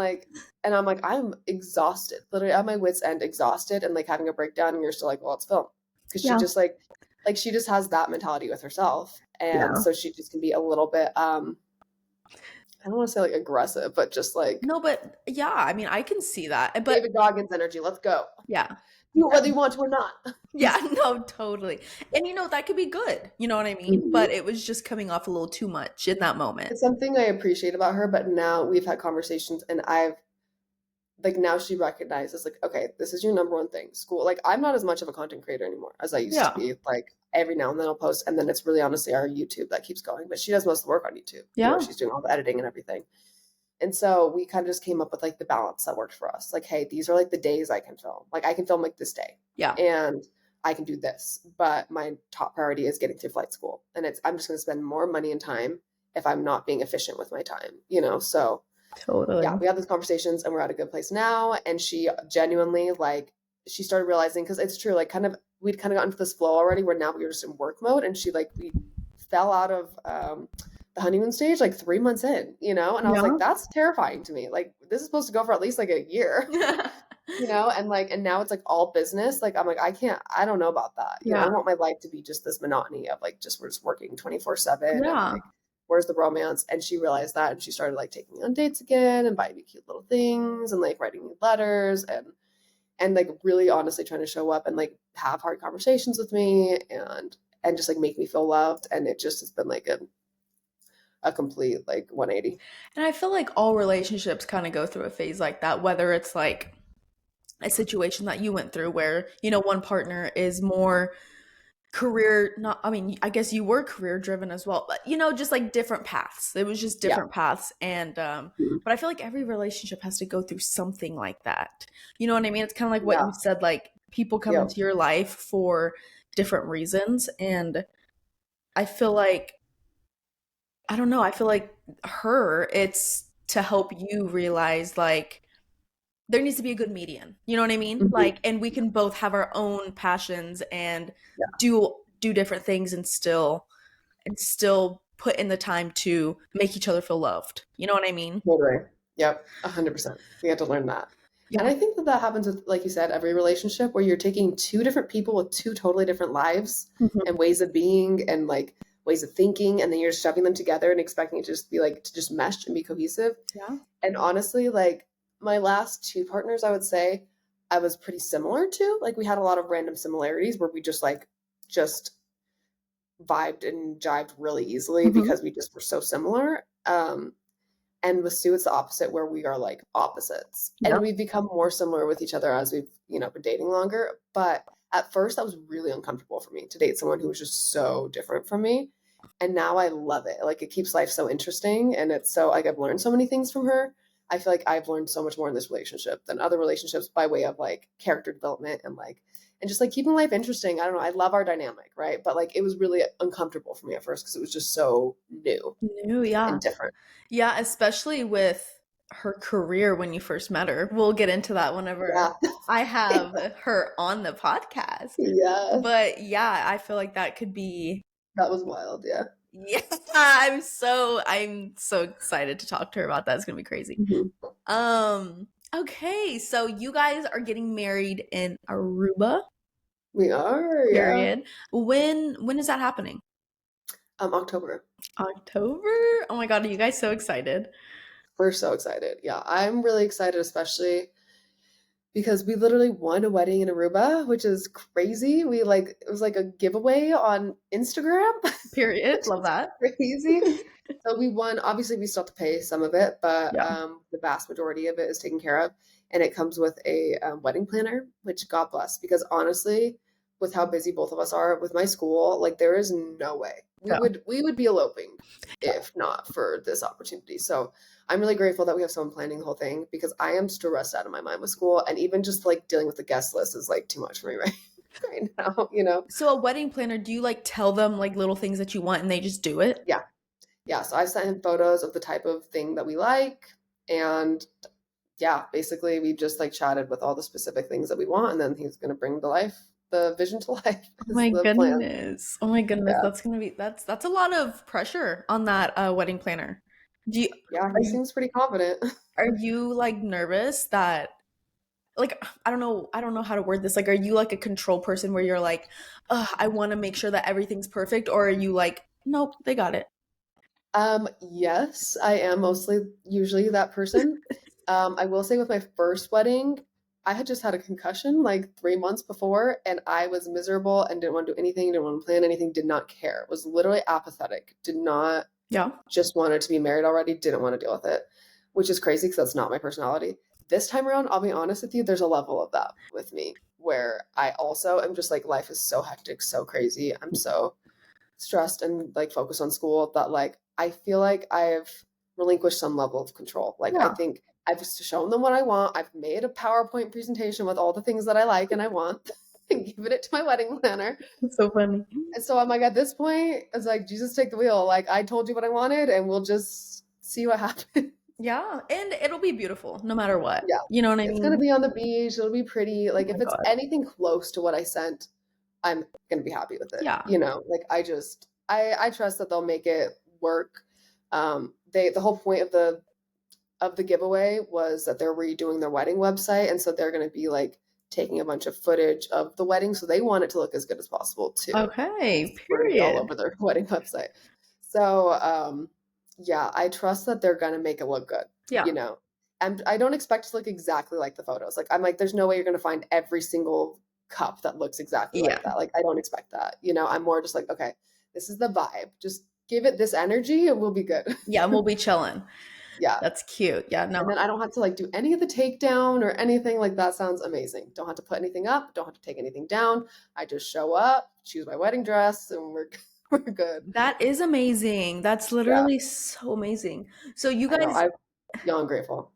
I'm like, I'm exhausted, literally at my wits' end, exhausted, and like having a breakdown. And you're still like, well, it's film, because she Yeah. just like she just has that mentality with herself, and Yeah. so she just can be a little bit, I don't want to say like aggressive, but just like No, but yeah, I mean, I can see that. But David Goggins energy. Let's go. yeah. Do it whether you want to or not. Yeah, no, totally. And that could be good. You know what I mean? Mhm. But it was just coming off a little too much in that moment. It's something I appreciate about her, but now we've had conversations, and I've like now she recognizes like, okay, this is your number one thing, school. Like I'm not as much of a content creator anymore as I used to Yeah. be. Like every now and then I'll post, and then it's really honestly our YouTube that keeps going, but she does most of the work on YouTube. Yeah. She's doing all the editing and everything. And so we kind of just came up with like the balance that worked for us, like, hey, these are like the days I can film, like I can film like this day, Yeah. and I can do this, but my top priority is getting through flight school, and I'm just going to spend more money and time if I'm not being efficient with my time, you know? So yeah, Totally. we had those conversations and we're at a good place now. And she genuinely like she started realizing because it's true, like kind of we'd kind of gotten into this flow already where now we were just in work mode and she like we fell out of the honeymoon stage like 3 months in, you know? And I was like, Yeah. that's terrifying to me. Like this is supposed to go for at least like a year. You know, and like and now it's like all business. Like I'm like, I don't know about that. You know, I Yeah. want my life to be just this monotony of like just we're just working 24/7 and Yeah. like where's the romance? And she realized that and she started like taking me on dates again and buying me cute little things and like writing me letters and like really honestly trying to show up and like have hard conversations with me and just like make me feel loved. And it just has been like a complete like 180. And I feel like all relationships kind of go through a phase like that, whether it's like a situation that you went through where, one partner is more career, not, I mean, I guess you were career driven as well, but just like different paths. It was just Yeah. different paths. And, Mhm. but I feel like every relationship has to go through something like that. You know what I mean? It's kind of like what you Yeah. said, like people come Yep. into your life for different reasons. And I feel like, I don't know, I feel like it's to help you realize like, there needs to be a good median. You know what I mean? Mhm. Like, and we can both have our own passions and Yeah. do different things and still put in the time to make each other feel loved. You know what I mean? Totally. Yep. 100%. We had to learn that. And Yeah. I think that that happens with, like you said, every relationship where you're taking two different people with two totally different lives Mhm. and ways of being and like ways of thinking, and then you're shoving them together and expecting it to just be like to just mesh and be cohesive. Yeah. And honestly, like my last two partners, I would say I was pretty similar to. Like we had a lot of random similarities where we just vibed and jived really easily Mhm. because we just were so similar. And with Sue, it's the opposite, where we are like opposites. And Yep. we've become more similar with each other as we've, been dating longer. But at first, that was really uncomfortable for me to date someone who was just so different from me. And now I love it. Like, it keeps life so interesting. And it's so, like, I've learned so many things from her. I feel like I've learned so much more in this relationship than other relationships by way of like character development and just like keeping life interesting. I don't know. I love our dynamic, right? But like, it was really uncomfortable for me at first because it was just so new New, yeah. and different. Yeah, especially with her career when you first met her. We'll get into that whenever Yeah. I have her on the podcast. Yeah. But yeah, I feel like that could be. That was wild, yeah. Yeah, I'm so excited to talk to her about that. It's gonna be crazy. Mhm. Okay, so you guys are getting married in Aruba, We are, yeah. period. When is that happening? October. October? Oh my God, are you guys so excited? We're so excited. Yeah, I'm really excited, especially because we literally won a wedding in Aruba, which is crazy. We like it was like a giveaway on Instagram, Period. which Love is that. crazy. So we won. Obviously, we still have to pay some of it, but Yeah. the vast majority of it is taken care of, and it comes with a wedding planner, which God bless. Because honestly, with how busy both of us are with my school, like there is no way Yeah. we would be eloping if not for this opportunity. So I'm really grateful that we have someone planning the whole thing because I am stressed out of my mind with school, and even just like dealing with the guest list is like too much for me right now. You know? So a wedding planner, do you like tell them like little things that you want and they just do it? Yeah. Yeah, so I sent him photos of the type of thing that we like, and yeah, basically we just like chatted with all the specific things that we want, and then he's gonna bring the vision to life Oh is my the plan. goodness. Oh my goodness. Yeah, That's gonna be that's a lot of pressure on that wedding planner. Do you yeah, are he you seems pretty confident. are you like nervous that like I don't know how to word this. Like are you like a control person where you're like, I want to make sure that everything's perfect, or are you like, nope, they got it. Yes, I am mostly usually that person. I will say with my first wedding, I had just had a concussion like 3 months before, and I was miserable and didn't want to do anything, didn't want to plan anything, did not care. Was literally apathetic. Did not Yeah. just wanted to be married already, didn't want to deal with it, which is crazy because that's not my personality. This time around, I'll be honest with you, there's a level of that with me where I also am just like life is so hectic, so crazy. I'm so stressed and like focused on school that like I feel like I've relinquished some level of control. Like I Yeah. think I've just shown them what I want. I've made a PowerPoint presentation with all the things that I like and I want. and giving it to my wedding planner. That's so funny. And so I'm like, at this point, it's like, Jesus, take the wheel. Like, I told you what I wanted, and we'll just see what happens. Yeah, and it'll be beautiful no matter what. Yeah. You know what I It's gonna mean? be on the beach. It'll be pretty. Oh Like, my if it's God. anything close to what I sent, I'm gonna be happy with it. Yeah. You know, like I trust that they'll make it work. The whole point of the giveaway was that they're redoing their wedding website, and so they're gonna be like taking a bunch of footage of the wedding, so they want it to look as good as possible too. Okay, We're gonna be all period. over their wedding website. So yeah, I trust that they're gonna make it look good, Yeah. you know. And I don't expect it to look exactly like the photos. Like I'm like, there's no way you're gonna find every single cup that looks exactly Yeah. like that. Like I don't expect that. You know, I'm more just like, okay, this is the vibe. Just give it this energy and we'll be good. Yeah, and we'll be chilling. Yeah. That's cute. Yeah, no. And then I don't have to like do any of the takedown or anything. Like that sounds amazing. Don't have to put anything up, don't have to take anything down. I just show up, choose my wedding dress, and we're we're good. That is amazing. That's Yeah, literally so amazing. So you I know. guys, I'm beyond grateful.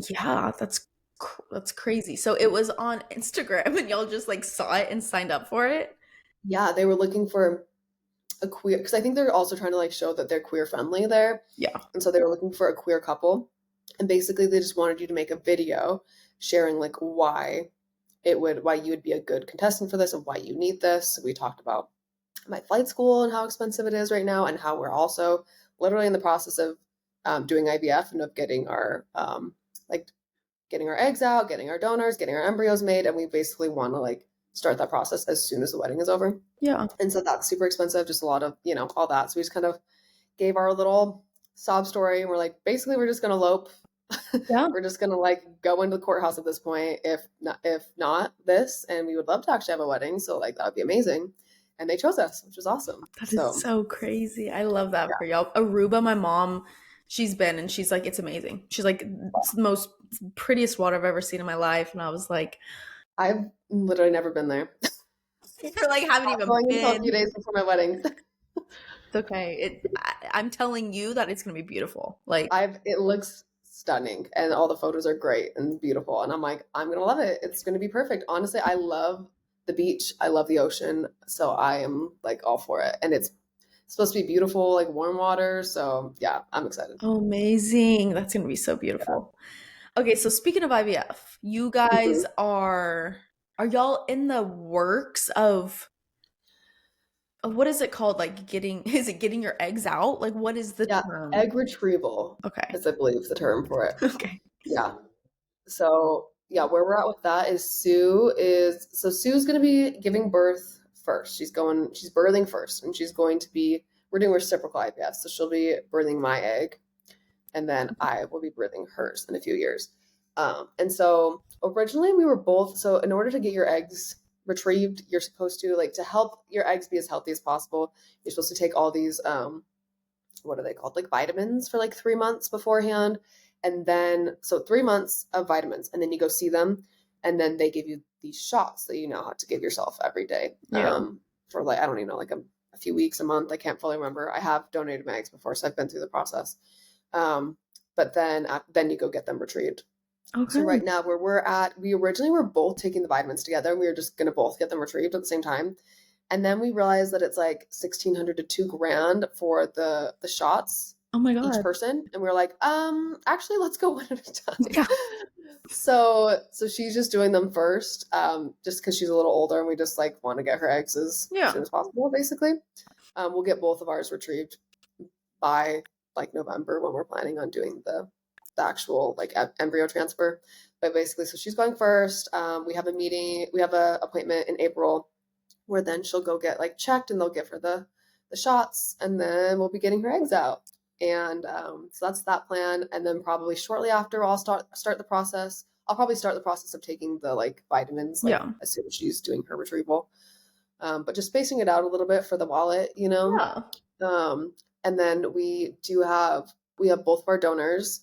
yeah, that's crazy. So it was on Instagram and y'all just like saw it and signed up for it? Yeah, they were looking for a queer because I think they're also trying to like show that they're queer friendly there. Yeah. And so they were looking for a queer couple. And basically they just wanted you to make a video sharing like why you would be a good contestant for this and why you need this. So we talked about my flight school and how expensive it is right now and how we're also literally in the process of doing IVF and of getting our like getting our eggs out, getting our donors, getting our embryos made, and we basically want to like start that process as soon as the wedding is over. Yeah. And so that's super expensive, just a lot of, all that. So we just kind of gave our little sob story and we're like, basically we're just gonna elope. Yeah. We're just gonna like go into the courthouse at this point, if not this, and we would love to actually have a wedding. So like that would be amazing. And they chose us, which was awesome. That is So so crazy. I love that yeah, for y'all. Aruba, my mom, she's been and she's like, it's amazing. She's like, it's the most prettiest water I've ever seen in my life. And I was like, I've literally never been there. you're like, haven't Not even going until a few been. days before my wedding. It's okay. I'm telling you that it's gonna be beautiful. Like, It looks stunning and all the photos are great and beautiful. And I'm like, I'm gonna love it. It's gonna be perfect. Honestly, I love the beach. I love the ocean. So I am like all for it. And it's supposed to be beautiful, like warm water. So yeah, I'm excited. amazing. That's gonna be so beautiful. Okay, so speaking of IVF, you guys Mhm. are y'all in the works of what is it called? Like getting is it getting your eggs out? Like what is the Yeah, term? egg retrieval Okay. is I believe the term for it. Okay. Yeah. So yeah, where we're at with that is Sue's gonna be giving birth first. She's birthing first, and we're doing reciprocal IVF, so she'll be birthing my egg, and then I will be birthing hers in a few years. And so originally we were both so in order to get your eggs retrieved, you're supposed to like to help your eggs be as healthy as possible. You're supposed to take all these what are they called, like vitamins for like 3 months beforehand, and then so 3 months of vitamins, and then you go see them, and then they give you these shots that you know how to give yourself every day, Yeah. for like I don't even know, like a few weeks, a month. I can't fully remember. I have donated my eggs before, so I've been through the process. But then you go get them retrieved. So Okay. right now where we're at, we originally were both taking the vitamins together, and we were just gonna both get them retrieved at the same time. And then we realized that it's like 1,600 to 2 grand for the shots Oh my each God. person. And we are like, actually let's go one at a time. Yeah. So she's just doing them first, just because she's a little older and we just like want to get her eggs as Yeah. soon as possible, basically. We'll get both of ours retrieved by like November when we're planning on doing the actual like embryo transfer. But basically, so she's going first. We have a appointment in April where then she'll go get like checked and they'll give her the shots, and then we'll be getting her eggs out. And so that's that plan. And then probably shortly after I'll start the process. I'll probably start the process of taking the like vitamins like Yeah. as soon as she's doing her retrieval. But just spacing it out a little bit for the wallet, you know. Yeah. Um, and then we have both of our donors.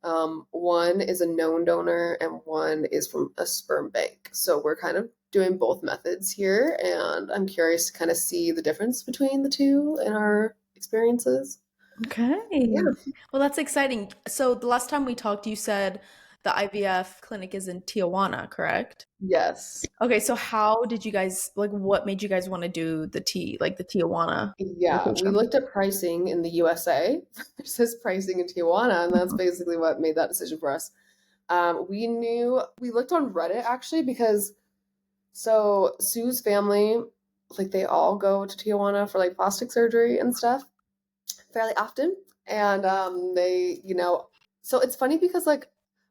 One is a known donor and one is from a sperm bank. So we're kind of doing both methods here, and I'm curious to kind of see the difference between the two in our experiences. Okay. Yeah. Well, that's exciting. So the last time we talked, you said the IVF clinic is in Tijuana, correct? Yes. Okay, so how did you guys like what made you guys want to do the Tijuana Yeah, we location? looked at pricing in the USA versus pricing in Tijuana, and that's Mhm. basically what made that decision for us. We looked on Reddit actually because so Sue's family, like they all go to Tijuana for like plastic surgery and stuff fairly often. And so it's funny because like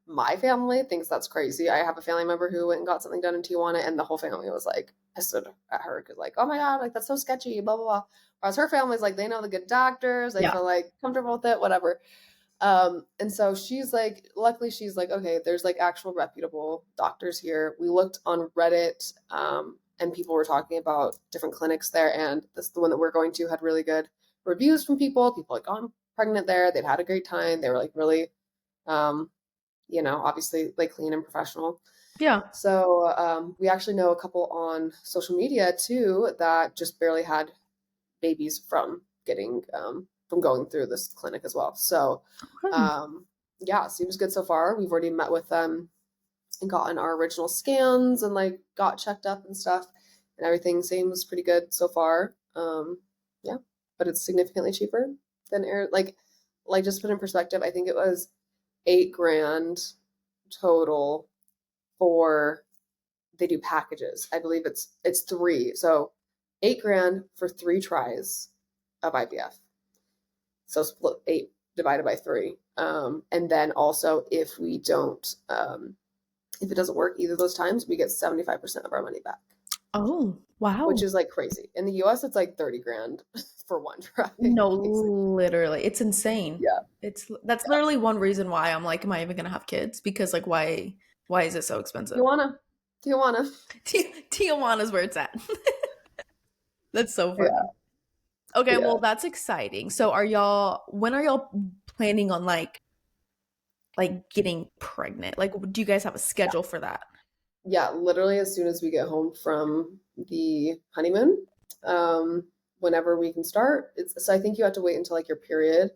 my family thinks that's crazy. I have a family member who went and got something done in Tijuana, and the whole family was like pissed at her because like, oh my God, like that's so sketchy, blah blah blah. Whereas her family's like they know the good doctors, they Yeah. feel like comfortable with it, whatever. And so she's like, luckily she's like, okay, there's like actual reputable doctors here. We looked on Reddit, and people were talking about different clinics there, and this the one that we're going to had really good reviews from people. People had gone pregnant there, they'd had a great time, they were like really, um, obviously like clean and professional. Yeah. So we actually know a couple on social media too that just barely had babies from going through this clinic as well. So Okay. yeah, seems good so far. We've already met with them and gotten our original scans and like got checked up and stuff, and everything seems pretty good so far. Yeah, but it's significantly cheaper than air. Like just put in perspective, I think it was 8 grand total for they do packages. I believe it's three, so 8 grand for 3 tries of IVF. So split 8 divided by 3. And then also if it doesn't work either of those times, we get 75% of our money back, Oh, which wow. is like crazy. In the US, it's like 30 grand for one try, No, basically. literally. It's insane. Yeah. That's Yeah. literally one reason why I'm like, am I even gonna have kids? Because like why is it so expensive? Tijuana. Tijuana. Tijuana's where it's at. That's so Yeah. funny. Okay, Yeah. well that's exciting. So when are y'all planning on like getting pregnant? Like do you guys have a Yeah. schedule for that? Yeah. Literally, as soon as we get home from the honeymoon, whenever we can start. So I think you have to wait until like your period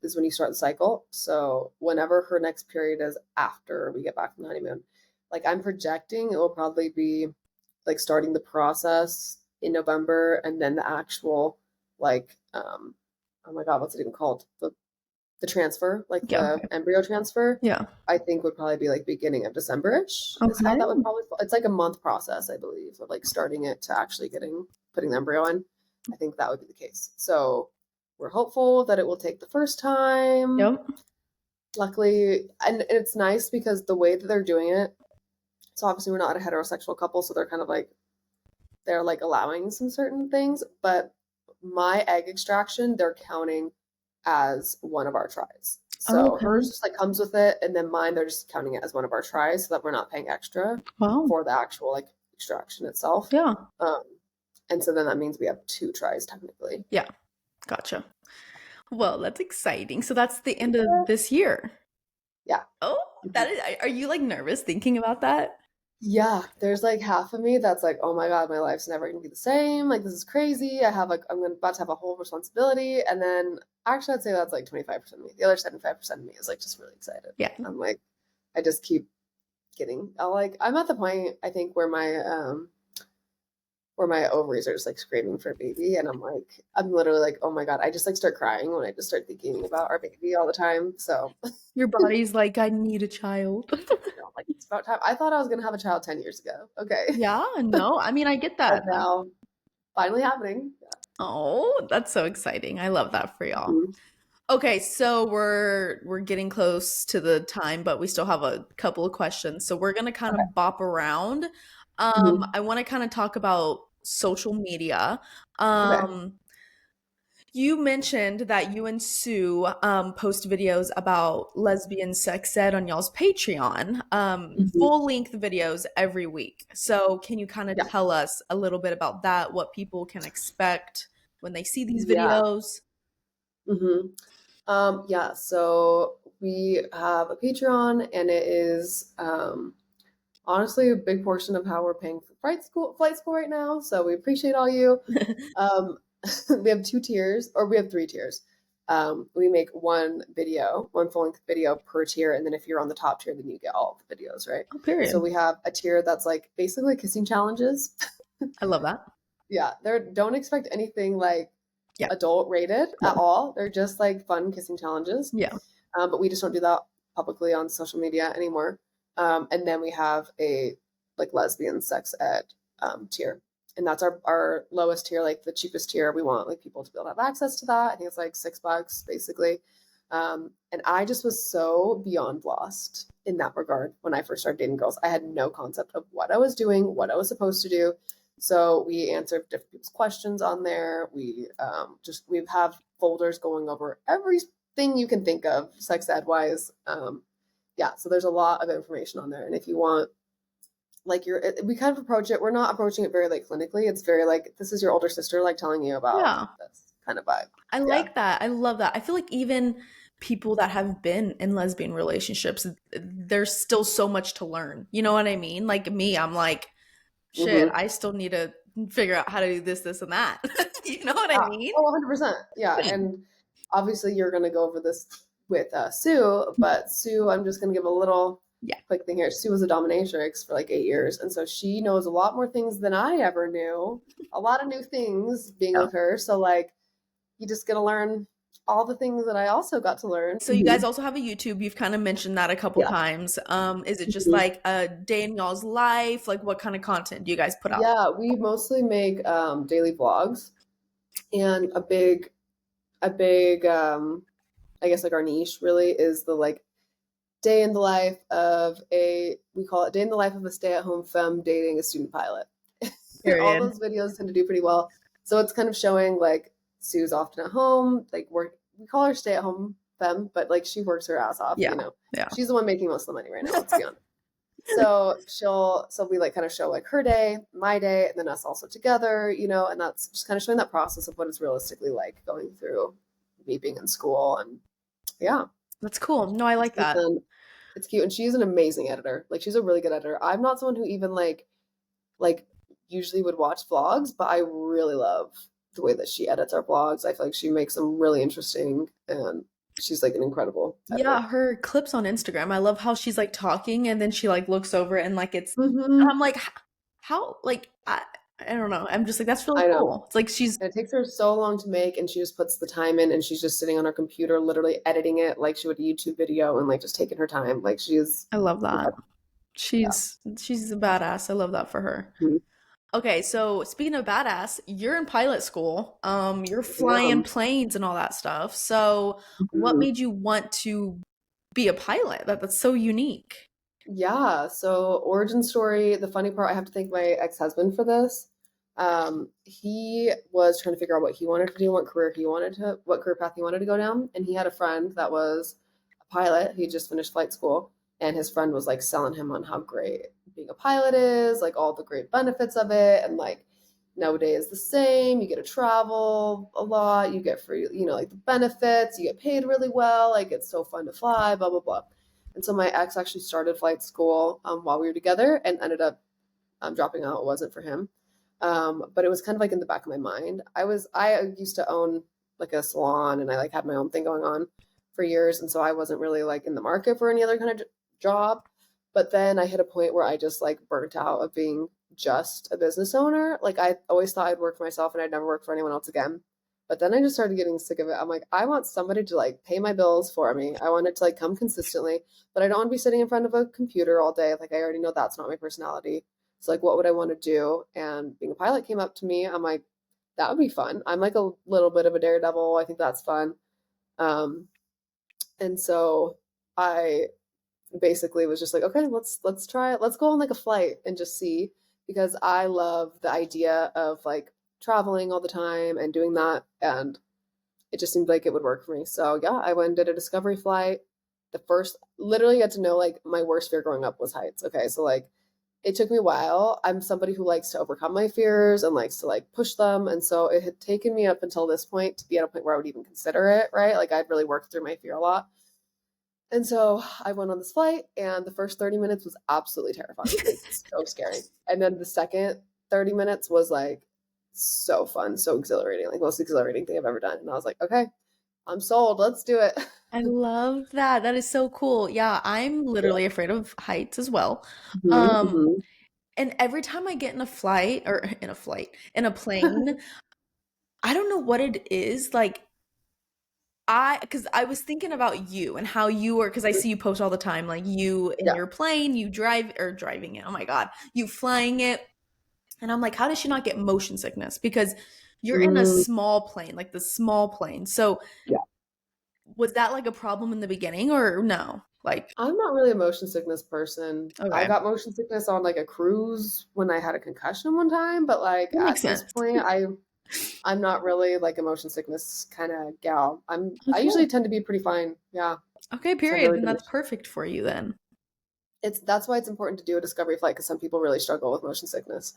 is when you start the cycle. So whenever her next period is after we get back from the honeymoon, like I'm projecting it will probably be like starting the process in November, and then the actual like oh my God, what's it even called? The transfer, like Yeah, the okay. embryo transfer, Yeah. I think would probably be like beginning of December-ish is how Okay. that would probably fall. It's like a month process, I believe, of like starting it to actually putting the embryo in. I think that would be the case. So we're hopeful that it will take the first time. Yep. Luckily, and it's nice because the way that they're doing it, so obviously we're not a heterosexual couple, so they're kind of like they're like allowing some certain things, but my egg extraction, they're counting as one of our tries. So hers Okay. just like comes with it, and then mine, they're just counting it as one of our tries so that we're not paying extra Wow. for the actual like extraction itself. Yeah. Um, and so then that means we have 2 tries technically. Yeah. Gotcha. Well, that's exciting. So that's the end of this year. Yeah. Oh, that is, are you like nervous thinking about that? Yeah, there's like half of me that's like, oh my God, my life's never gonna be the same. Like this is crazy. About to have a whole responsibility. And then actually I'd say that's like 25% of me. The other 75% of me is like just really excited. Yeah. I'm like, I just keep I'm at the point I think where my ovaries are just like screaming for a baby, and I'm literally like, oh my God, I just like start crying when I just start thinking about our baby all the time. So Your body's like, I need a child. like it's about time. I thought I was gonna have a child 10 years ago. Okay. Yeah, no, I mean, I get And that. now finally happening. Oh, that's so exciting. I love that for y'all. Mhm. Okay, so we're getting close to the time, but we still have a couple of questions. So we're gonna kind Okay. of bop around. Mhm. I want to kind of talk about social media. Okay. You mentioned that you and Sue post videos about lesbian sex ed on y'all's Patreon, Mhm. full length videos every week. So, can you kind of Yeah. tell us a little bit about that? What people can expect when they see these Yeah. videos? hmm yeah. So we have a Patreon, and it is honestly a big portion of how we're paying for flight school right now. So we appreciate all you. Um, we have 2 tiers, or we have 3 tiers. We make one full-length video per tier, and then if you're on the top tier, then you get all the videos, right? Oh, And so period. we have a tier that's like basically kissing challenges. I love that. Yeah, there don't expect anything like Yeah. adult rated Yeah. at all. They're just like fun kissing challenges. Yeah. But we just don't do that publicly on social media anymore. And then we have a like lesbian sex ed tier. And that's our lowest tier, like the cheapest tier. We want like people to be able to have access to that. I think it's like $6 basically. And I just was so beyond lost in that regard when I first started dating girls. I had no concept of what I was doing, what I was supposed to do. So we answered different people's questions on there. We have folders going over everything you can think of sex ed wise. Yeah, so there's a lot of information on there. And if you want, like we kind of approach it, we're not approaching it very like clinically. It's very like, this is your older sister like telling you about Yeah. this kind of vibe. I Yeah. like that. I love that. I feel like even people that have been in lesbian relationships, there's still so much to learn. You know what I mean? Like me, I'm like, shit, Mm-hmm. I still need to figure out how to do this and that. You know what I Yeah. mean? Oh, 100%. Yeah. And obviously you're going to go over this with Sue, but Sue, I'm just going to give a little Yeah. quick thing here. Sue was a dominatrix for like 8 years. And so she knows a lot more things than I ever knew, a lot of new things being Yeah. with her. So like, you just going to learn all the things that I also got to learn. So you guys also have a YouTube. You've kind of mentioned that a couple Yeah. times. Is it just Mhm. like a day in y'all's life? Like what kind of content do you guys put out? Yeah, we mostly make daily vlogs, and a big I guess like our niche really is the like day in the life of we call it day in the life of a stay-at-home femme dating a student pilot. All Period. those videos tend to do pretty well. So it's kind of showing like Sue's often at home, like we call her stay-at-home femme, but like she works her ass off, Yeah. you know. Yeah. She's the one making most of the money right now, let's be honest. So we like kind of show like her day, my day, and then us also together, you know, and that's just kind of showing that process of what it's realistically like going through me being in school. And yeah, That's cool. No, I it's like cute. that. And it's cute. And she's an amazing editor. Like she's a really good editor. I'm not someone who even like usually would watch vlogs, but I really love the way that she edits our vlogs. I feel like she makes them really interesting, and she's like an incrable Yeah, editor. her clips on Instagram. I love how she's like talking and then she like looks over and like and Mm-hmm. I'm like, how like I don't know. I'm just like that's really I know. cool. It's like she's And it takes her so long to make, and she just puts the time in, and she's just sitting on her computer, literally editing it like she would a YouTube video, and like just taking her time. Like she's I love that. incredible. Yeah. She's a badass. I love that for her. Mhm. Okay, so speaking of badass, you're in pilot school. You're Yeah. flying planes and all that stuff. So what Mhm. made you want to be a pilot? That's so unique. Yeah. So origin story. The funny part, I have to thank my ex-husband for this. He was trying to figure out what he wanted to do, what career path he wanted to go down, and he had a friend that was a pilot. He just finished flight school, and his friend was like selling him on how great being a pilot is, like all the great benefits of it, and like no day is the same. You get to travel a lot. You get free, you know, like the benefits. You get paid really well. Like it's so fun to fly. Blah blah blah. And so my ex actually started flight school while we were together and ended up dropping out. It wasn't for him. But it was kind of like in the back of my mind. I used to own like a salon, and I like had my own thing going on for years. And so I wasn't really like in the market for any other kind of job. But then I hit a point where I just like burnt out of being just a business owner. Like I always thought I'd work for myself and I'd never work for anyone else again. But then I just started getting sick of it. I'm like, I want somebody to like pay my bills for me. I want it to like come consistently, but I don't want to be sitting in front of a computer all day. Like I already know that's not my personality. So like what would I want to do? And being a pilot came up to me. I'm like, that would be fun. I'm like a little bit of a daredevil. I think that's fun. Um, and so I basically was just like, okay, let's try it. Let's go on like a flight and just see, because I love the idea of like traveling all the time and doing that, and it just seemed like it would work for me. So yeah, I went and did a discovery flight. The first literally got to know like my worst fear growing up was heights. Okay, so like it took me a while. I'm somebody who likes to overcome my fears and likes to like push them, and so it had taken me up until this point to be at a point where I would even consider it, right? Like I'd really worked through my fear a lot. And so I went on this flight, and the first 30 minutes was absolutely terrifying, like so scary. And then the second 30 minutes was like so fun, so exhilarating, like most exhilarating thing I've ever done. And I was like, okay, I'm sold. Let's do it. I love that. That is so cool. Yeah, I'm Yeah. literally afraid of heights as well. Hmm. Um, Hmm. and every time I get in a flight or in a plane, I don't know what it is. Like because I was thinking about you and how you were, because I see you post all the time, like you in Yeah. your plane, you driving it. Oh my God, you flying it. And I'm like, how does she not get motion sickness? Because you're in a Mm, small plane, like the small plane. So yeah. was that like a problem in the beginning or no? Like, I'm not really a motion sickness person. I okay, got motion sickness on like a cruise when I had a concussion one time, but like that makes at this sense. point, I'm not really like a motion sickness kind of gal. I Okay. usually tend to be pretty fine. Yeah, Okay, it's a period. really Then good that's issue. perfect for you then. That's why it's important to do a discovery flight because some people really struggle with motion sickness.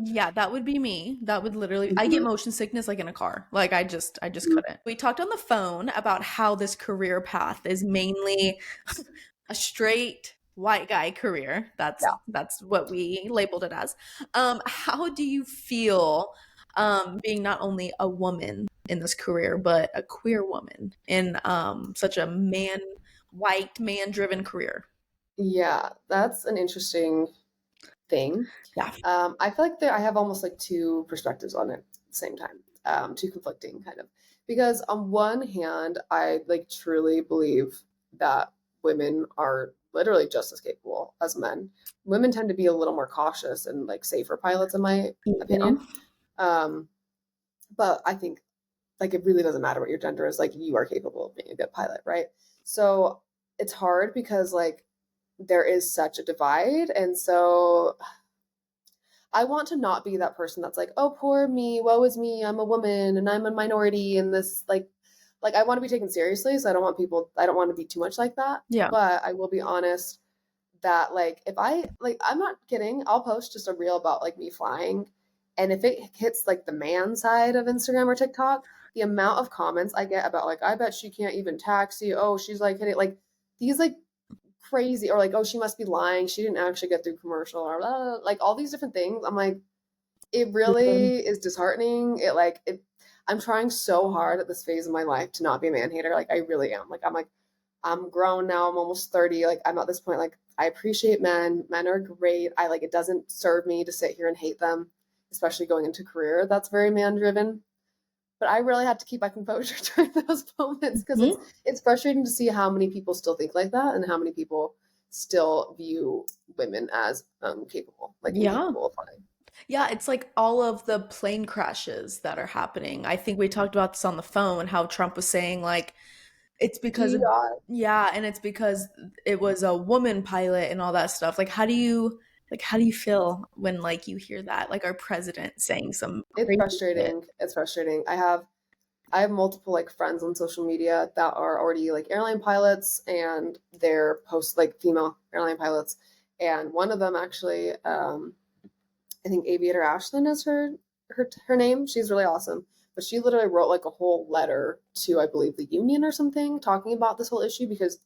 Yeah, that would be me. That would literally I get Hmm. motion sickness like in a car. Like I just couldn't. We talked on the phone about how this career path is mainly a straight white guy career. That's Yeah. that's what we labeled it as. How do you feel being not only a woman in this career, but a queer woman in such a white man driven career? Yeah, that's an interesting thing. Yeah. I feel like I have almost like two perspectives on it at the same time, two conflicting kind of. Because on one hand, I like truly believe that women are literally just as capable as men. Women tend to be a little more cautious and like safer pilots, in my Yeah. opinion. Um, but I think like it really doesn't matter what your gender is, like you are capable of being a good pilot, right? So it's hard because like there is such a divide. And so I want to not be that person that's like, oh, poor me, woe is me, I'm a woman and I'm a minority and this like I want to be taken seriously, so I don't want to be too much like that. Yeah. But I will be honest that like if I like I'm not kidding, I'll post just a reel about like me flying and if it hits like the man side of Instagram or TikTok, the amount of comments I get about like I bet she can't even taxi, oh, she's like hitting like these like crazy or like oh she must be lying she didn't actually get through commercial or blah, blah, blah. Like all these different things I'm like it really is disheartening I'm trying so hard at this phase of my life to not be a man hater like I really am like I'm grown now I'm almost 30 like I'm at this point like I appreciate men are great I like it doesn't serve me to sit here and hate them especially going into career that's very man driven but I really had to keep my composure during those moments because Mhm. it's frustrating to see how many people still think like that and how many people still view women as capable, like Yeah. incapable of flying. Yeah, it's like all of the plane crashes that are happening. I think we talked about this on the phone, how Trump was saying like it's because of Yeah, yeah, and it's because it was a woman pilot and all that stuff. Like how do you feel when like you hear that? Like our president saying some it's crazy shit. frustrating. It's frustrating. I have multiple like friends on social media that are already like airline pilots and they're post like female airline pilots, and one of them actually, I think Aviator Ashlyn is her name. She's really awesome. But she literally wrote like a whole letter to I believe the union or something talking about this whole issue because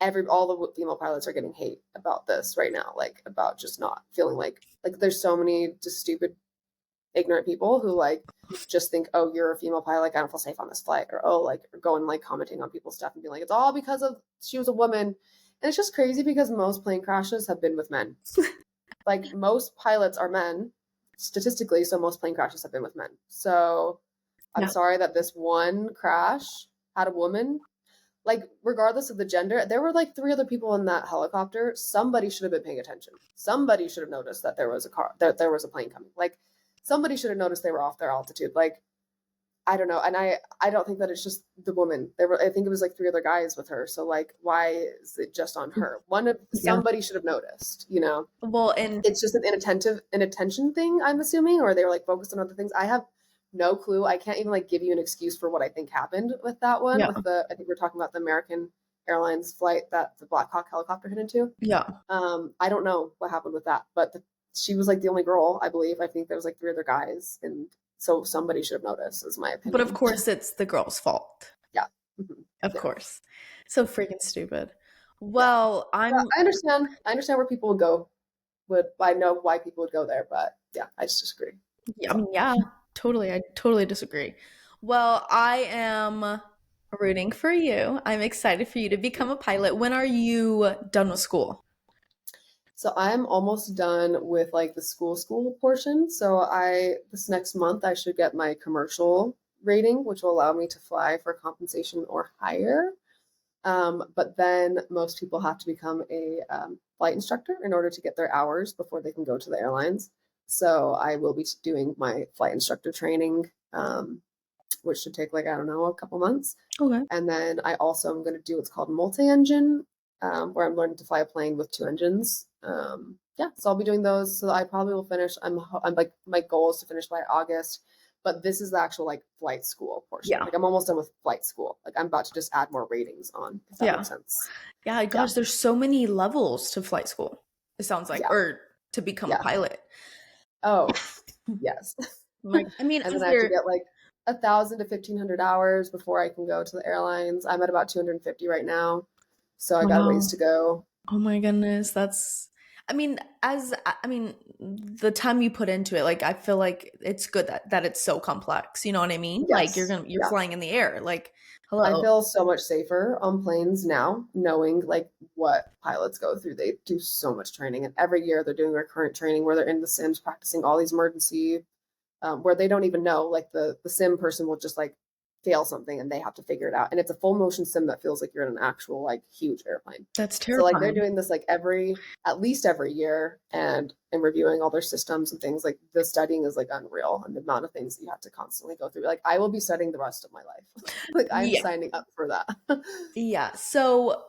every all the female pilots are getting hate about this right now, like about just not feeling like there's so many just stupid ignorant people who like just think oh you're a female pilot like I don't feel safe on this flight or oh like or going like commenting on people's stuff and being like it's all because of she was a woman and it's just crazy because most plane crashes have been with men like most pilots are men statistically, so most plane crashes have been with men. So I'm Yeah. sorry that this one crash had a woman. Like, regardless of the gender, there were like three other people in that helicopter. Somebody should have been paying attention. Somebody should have noticed that there was a car, that there was a plane coming. Like, somebody should have noticed they were off their altitude. Like, I don't know, and I don't think that it's just the woman. There were I think it was like three other guys with her. So like, why is it just on her? One of Yeah. somebody should have noticed. You know, Well, and it's just an attention thing, I'm assuming, or they were like focused on other things. I have no clue. I can't even like give you an excuse for what I think happened with that one. yeah. With the I think we're talking about the American Airlines flight that the Black Hawk helicopter hit into. Yeah. I don't know what happened with that, but she was like the only girl, I believe. I think there was like three other guys, and so somebody should have noticed, is my But of opinion. course it's the girl's fault. Yeah. Hmm. Of Yeah. course. So freaking stupid. Yeah. Well, But I'm I understand. I understand where people would go. Would I know why people would go there? But yeah, I just disagree. yeah, That's I all. mean, yeah, totally. I totally disagree. Well, I am Rooting for you. I'm excited for you to become a pilot. When are you done with school? So I'm almost done with like the school portion. So this next month I should get my commercial rating, which will allow me to fly for compensation or higher. But then most people have to become a flight instructor in order to get their hours before they can go to the airlines. So I will be doing my flight instructor training, which should take like, I don't know, a couple months. Okay. And then I also am going to do what's called multi-engine, where I'm learning to fly a plane with two engines. Yeah, so I'll be doing those. So I probably will finish. I'm like, my goal is to finish by August, but this is the actual like flight school portion. Yeah. Like I'm almost done with flight school. Like I'm about to just add more ratings on, if that Yeah. makes sense. Yeah, Yeah, gosh, there's so many levels to flight school. It sounds like, yeah, or to become a yeah. pilot. Oh, yes. Like, I mean, And then is I have to there get like 1,000 to 1,500 hours before I can go to the airlines. I'm at about 250 right now, so I got a ways wow. to go. Oh my goodness, I mean, the time you put into it, like I feel like it's good that it's so complex. You know what I mean? Like Yes, you're yeah. flying in the air. Like, I hello. feel so much safer on planes now, knowing like what pilots go through. They do so much training, and every year they're doing recurrent training where they're in the sims practicing all these emergency, where they don't even know. Like the sim person will just like fail something and they have to figure it out, and it's a full motion sim that feels like you're in an actual like huge airplane. That's So like they're terrifying. doing this like at least every year, and reviewing all their systems and things. Like the studying is like unreal, and the amount of things that you have to constantly go through. Like I will be studying the rest of my life. Like I'm Yeah. signing up for that. Yeah. So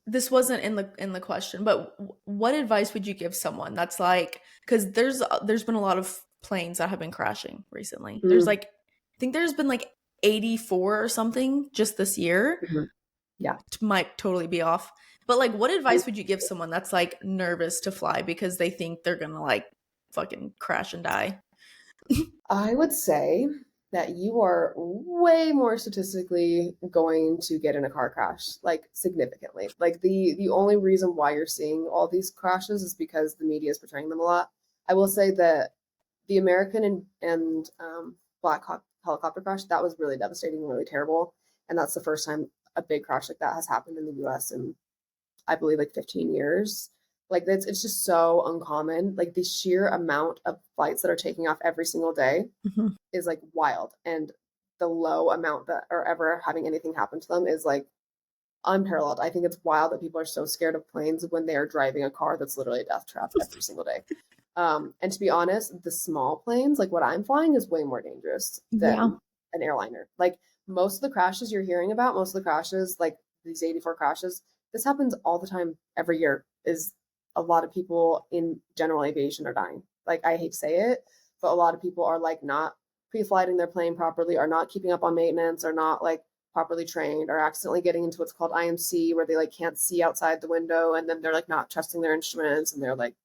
this wasn't in the question, but what advice would you give someone that's like, because there's been a lot of planes that have been crashing recently. There's Mm, like, I think there's been like 84 or something just this year. mhm. Yeah. Might totally be off. But like, what advice would you give someone that's like nervous to fly because they think they're gonna like fucking crash and die? I would say that you are way more statistically going to get in a car crash, like significantly. Like the only reason why you're seeing all these crashes is because the media is portraying them a lot. I will say that the American and Black Hawk helicopter crash, that was really devastating and really terrible. And that's the first time a big crash like that has happened in the US in I believe like 15 years. Like it's just so uncommon. Like the sheer amount of flights that are taking off every single day Mhm. is like wild. And the low amount that are ever having anything happen to them is like unparalleled. I think it's wild that people are so scared of planes when they are driving a car that's literally a death trap every single day. And to be honest, the small planes, like what I'm flying, is way more dangerous Yeah. than an airliner. Like most of the crashes you're hearing about, most of the crashes, like these 84 crashes, this happens all the time every year. Is a lot of people in general aviation are dying. Like I hate to say it, but a lot of people are like not pre-flighting their plane properly, are not keeping up on maintenance, are not like properly trained, are accidentally getting into what's called IMC where they like can't see outside the window, and then they're like not trusting their instruments, and they're like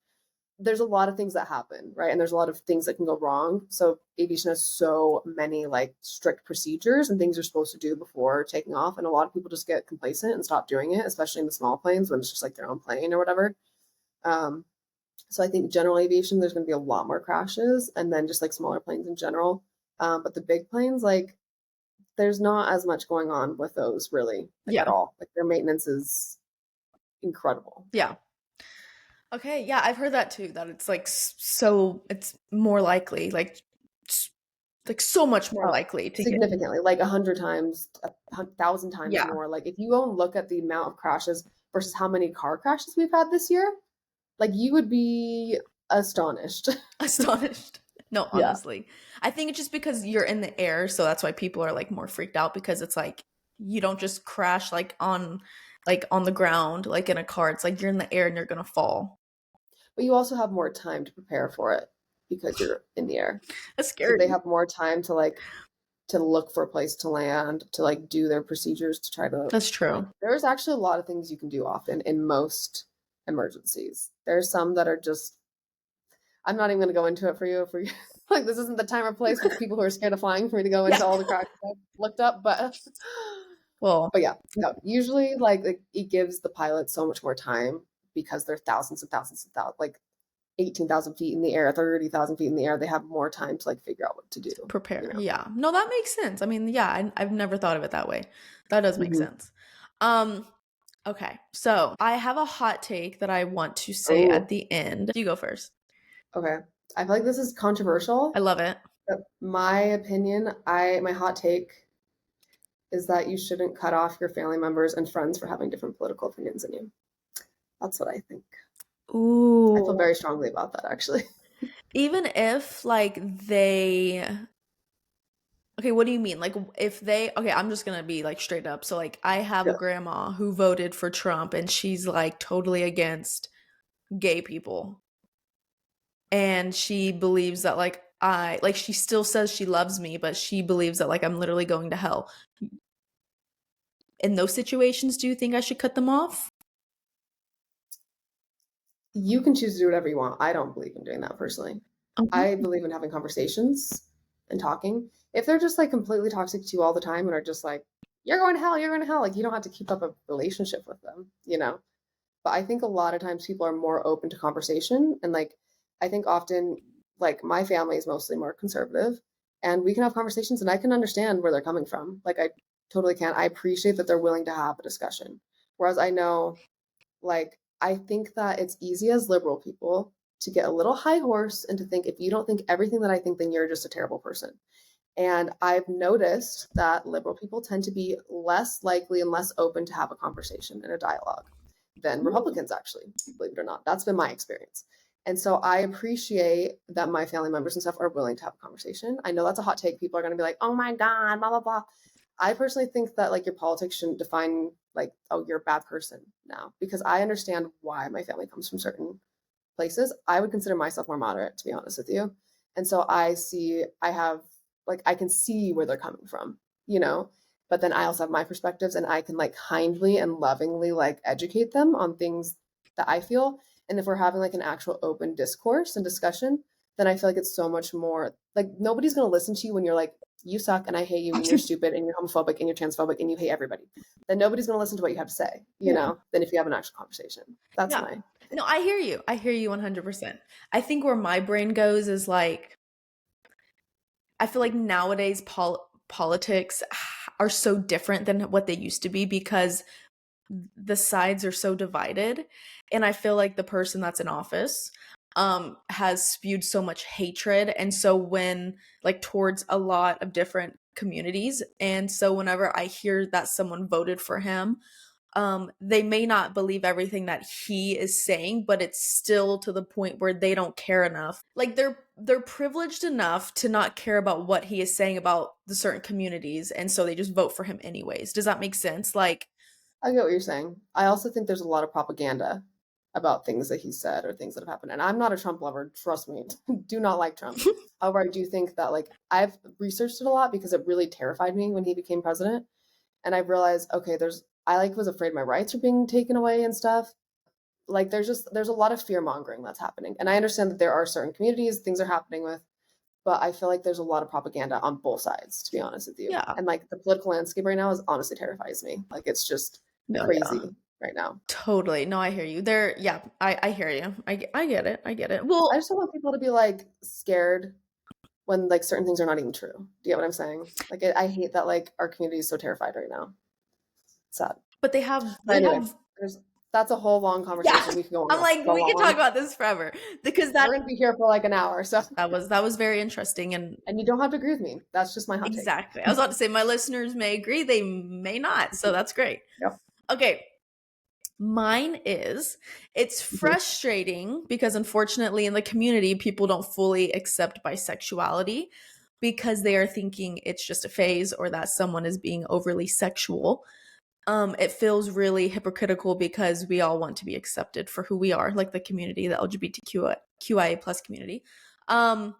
there's a lot of things that happen, right? And there's a lot of things that can go wrong. So aviation has so many like strict procedures and things you're supposed to do before taking off. And a lot of people just get complacent and stop doing it, especially in the small planes when it's just like their own plane or whatever. Um, so I think general aviation, there's going to be a lot more crashes, and then just like smaller planes in general. But the big planes, like there's not as much going on with those really, like at Yeah. all. Like their maintenance is incredible. Yeah. Okay. Yeah, I've heard that too. That it's like so it's more likely, s- like so much more Oh, likely to get. significantly, like 100 times, 1,000 times Yeah. more. Like if you go and look at the amount of crashes versus how many car crashes we've had this year, like you would be astonished. Astonished. No, Yeah. honestly. I think it's just because you're in the air, so that's why people are like more freaked out because it's like you don't just crash like on the ground like in a car. It's like you're in the air and you're gonna fall. But you also have more time to prepare for it because you're in the air. That's So they scary. have more time to like to look for a place to land, to like do their procedures to try to That's like true. there's actually a lot of things you can do often in most emergencies. There's some that are just I'm not even going to go into it for you. For you, like this isn't the time or place for people who are scared of flying for me to go Yeah. into all the cracks I've looked up. But Well, but yeah, no. Usually, like it gives the pilot so much more time because there are thousands and thousands of thousands. Like 18,000 feet in the air, 30,000 feet in the air, they have more time to like figure out what to do, you Prepare. know? Yeah. No, that makes sense. I mean, yeah, I've never thought of it that way. That does make Hmm. sense. Um, okay. So I have a hot take that I want to say at Oh, the end. You go first. okay. I feel like this is I controversial, love it. but my opinion, my hot take is that you shouldn't cut off your family members and friends for having different political opinions than you. That's what I think. I feel Ooh. very strongly about that, actually. Even if like they okay, what do you mean? Like if they okay, I'm just gonna be like straight up. So like I have a Yeah. grandma who voted for Trump and she's like totally against gay people. And she believes that like I like she still says she loves me, but she believes that like I'm literally going to hell. In those situations, do you think I should cut them off? You can choose to do whatever you want. I don't believe in doing that personally. I Okay. believe in having conversations and talking. If they're just like completely toxic to you all the time and are just like, you're going to hell, you're going to hell, like you don't have to keep up a relationship with them, you know? But I think a lot of times people are more open to conversation. And like, I think often, like, my family is mostly more conservative and we can have conversations and I can understand where they're coming from. Like, I totally can. I appreciate that they're willing to have a discussion. Whereas I know, like, I think that it's easy as liberal people to get a little high horse and to think if you don't think everything that I think, then you're just a terrible person. And I've noticed that liberal people tend to be less likely and less open to have a conversation and a dialogue than Mm. Republicans, actually, believe it or not. That's been my experience. And so I appreciate that my family members and stuff are willing to have a conversation. I know that's a hot take. People are going to be like, oh my God, blah, blah, blah. I personally think that like your politics shouldn't define like, oh, you're a bad person now, because I understand why my family comes from certain places. I would consider myself more moderate, to be honest with you. And so I have, like, I can see where they're coming from, you know? But then I also have my perspectives and I can like kindly and lovingly like educate them on things that I feel. And if we're having like an actual open discourse and discussion, then I feel like it's so much more like nobody's going to listen to you when you're like, you suck and I hate you and you're stupid and you're homophobic and you're transphobic and you hate everybody. Then nobody's going to listen to what you have to say, you Yeah. know, than if you have an actual conversation. That's Yeah. my No, I hear you. I hear you 100%. I think where my brain goes is like I feel like nowadays politics are so different than what they used to be because the sides are so divided, and I feel like the person that's in office has spewed so much hatred, and so when like towards a lot of different communities, and so whenever I hear that someone voted for him, they may not believe everything that he is saying, but it's still to the point where they don't care enough. Like they're privileged enough to not care about what he is saying about the certain communities, and so they just vote for him anyways. Does that make sense? Like, I get what you're saying. I also think there's a lot of propaganda about things that he said or things that have happened. And I'm not a Trump lover, trust me. Do not like Trump. However, I do think that like I've researched it a lot because it really terrified me when he became president. And I've realized, okay, I like was afraid my rights were being taken away and stuff. Like there's a lot of fear mongering that's happening. And I understand that there are certain communities things are happening with, but I feel like there's a lot of propaganda on both sides, to be honest with you. yeah. And like the political landscape right now is honestly terrifies me. Like it's just No, yeah. crazy right now. Totally. No, I hear you. There, yeah, I hear you. I get it. I get it. Well, I just don't want people to be like scared when like certain things are not even true. Do you get what I'm saying? Like I hate that like our community is so terrified right now. It's sad. but But they anyway, have there's that's a whole long yeah. conversation. We could go I'm on like so we could talk long. about this forever because We're gonna be here for like an hour. So that was very interesting and and you don't have to agree with me. That's just my hot take. exactly. I was about to say my listeners may agree, they may not. So that's great. Yep. Okay, mine is it's Mhm. frustrating because unfortunately in the community people don't fully accept bisexuality because they are thinking it's just a phase or that someone is being overly sexual. It feels really hypocritical because we all want to be accepted for who we are, like the community, the LGBTQIA plus community. Um,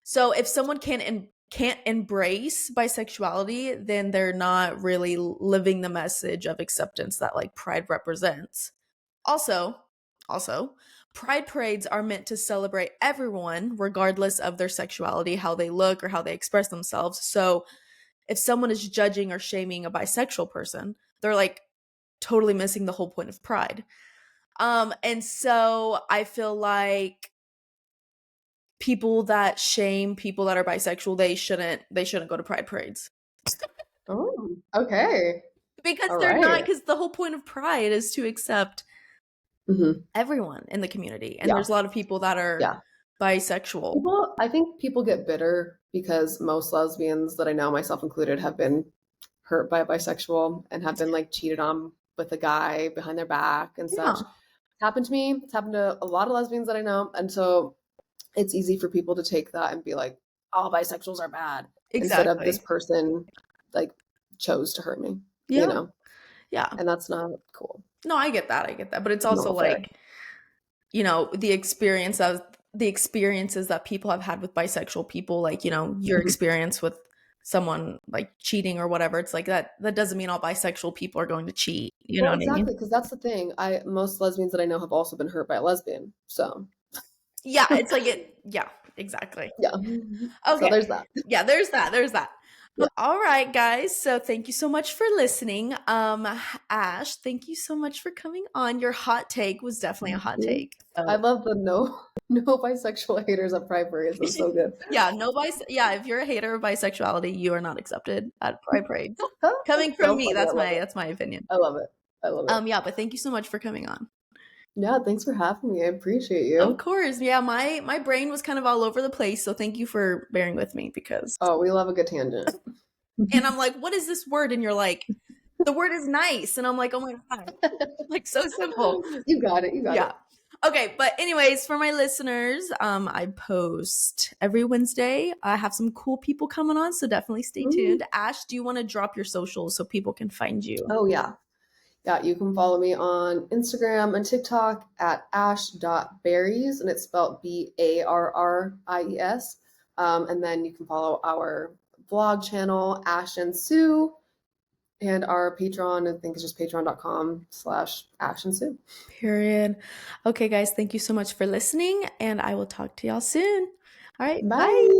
so if someone can't embrace bisexuality, then they're not really living the message of acceptance that like Pride represents. Also, also, Pride parades are meant to celebrate everyone, regardless of their sexuality, how they look, or how they express themselves. So if someone is judging or shaming a bisexual person, they're like totally missing the whole point of Pride. And so I feel like people that shame people that are bisexual, they shouldn't go to pride parades. Oh, okay. Because All they're not, right. because the whole point of pride is to accept Hmm. everyone in the community. And Yeah. there's a lot of people that are Yeah. bisexual. I think people get bitter because most lesbians that I know, myself included, have been hurt by a bisexual and have been like cheated on with a guy behind their back and such. Yeah, It's happened to me. It's happened to a lot of lesbians that I know. And so it's easy for people to take that and be like, all bisexuals are bad, instead of this exactly. person like chose to hurt me, you Yeah, know? yeah. And that's not cool. No, I get that. I get that. But it's also Not fair. like, the experiences that people have had with bisexual people, like, your Mhm. experience with someone like cheating or whatever. It's like that doesn't mean all bisexual people are going to cheat. You know Well, what I mean? exactly, because that's the thing. Most lesbians that I know have also been hurt by a lesbian. So Yeah, it's like yeah, exactly. yeah. So Okay. there's that. Yeah, there's that. There's that. Yeah. All right, guys. So thank you so much for listening. Ash, thank you so much for coming on. Your hot take was definitely a Thank hot you. take. I So love the no no bisexual haters at Pride Parades. That's so good. yeah, yeah, if you're a hater of bisexuality, you are not accepted at Pride Parades. Coming That's from so me, funny. I love it. that's my opinion. I love it. I love it. Yeah, but thank you so much for coming on. Yeah, thanks for having me. I appreciate Of you. course. Yeah, my brain was kind of all over the place, so thank you for bearing with me because Oh, we love a good tangent. and I'm like, what is this word? And you're like, the word is nice. And I'm like, oh my God. Like so simple. You got it. You got Yeah. it. Okay, but anyways, for my listeners, I post every Wednesday. I have some cool people coming on, so definitely stay Mm. tuned. Ash, do you want to drop your socials so people can find you? Oh yeah. Yeah, you can follow me on Instagram and TikTok at ash.barries, and it's spelled Barries. And then you can follow our vlog channel, Ash and Sue, and our Patreon, I think it's just patreon.com/Ash and Sue. Period. Okay, guys, thank you so much for listening, and I will talk to y'all soon. All right, bye. Bye.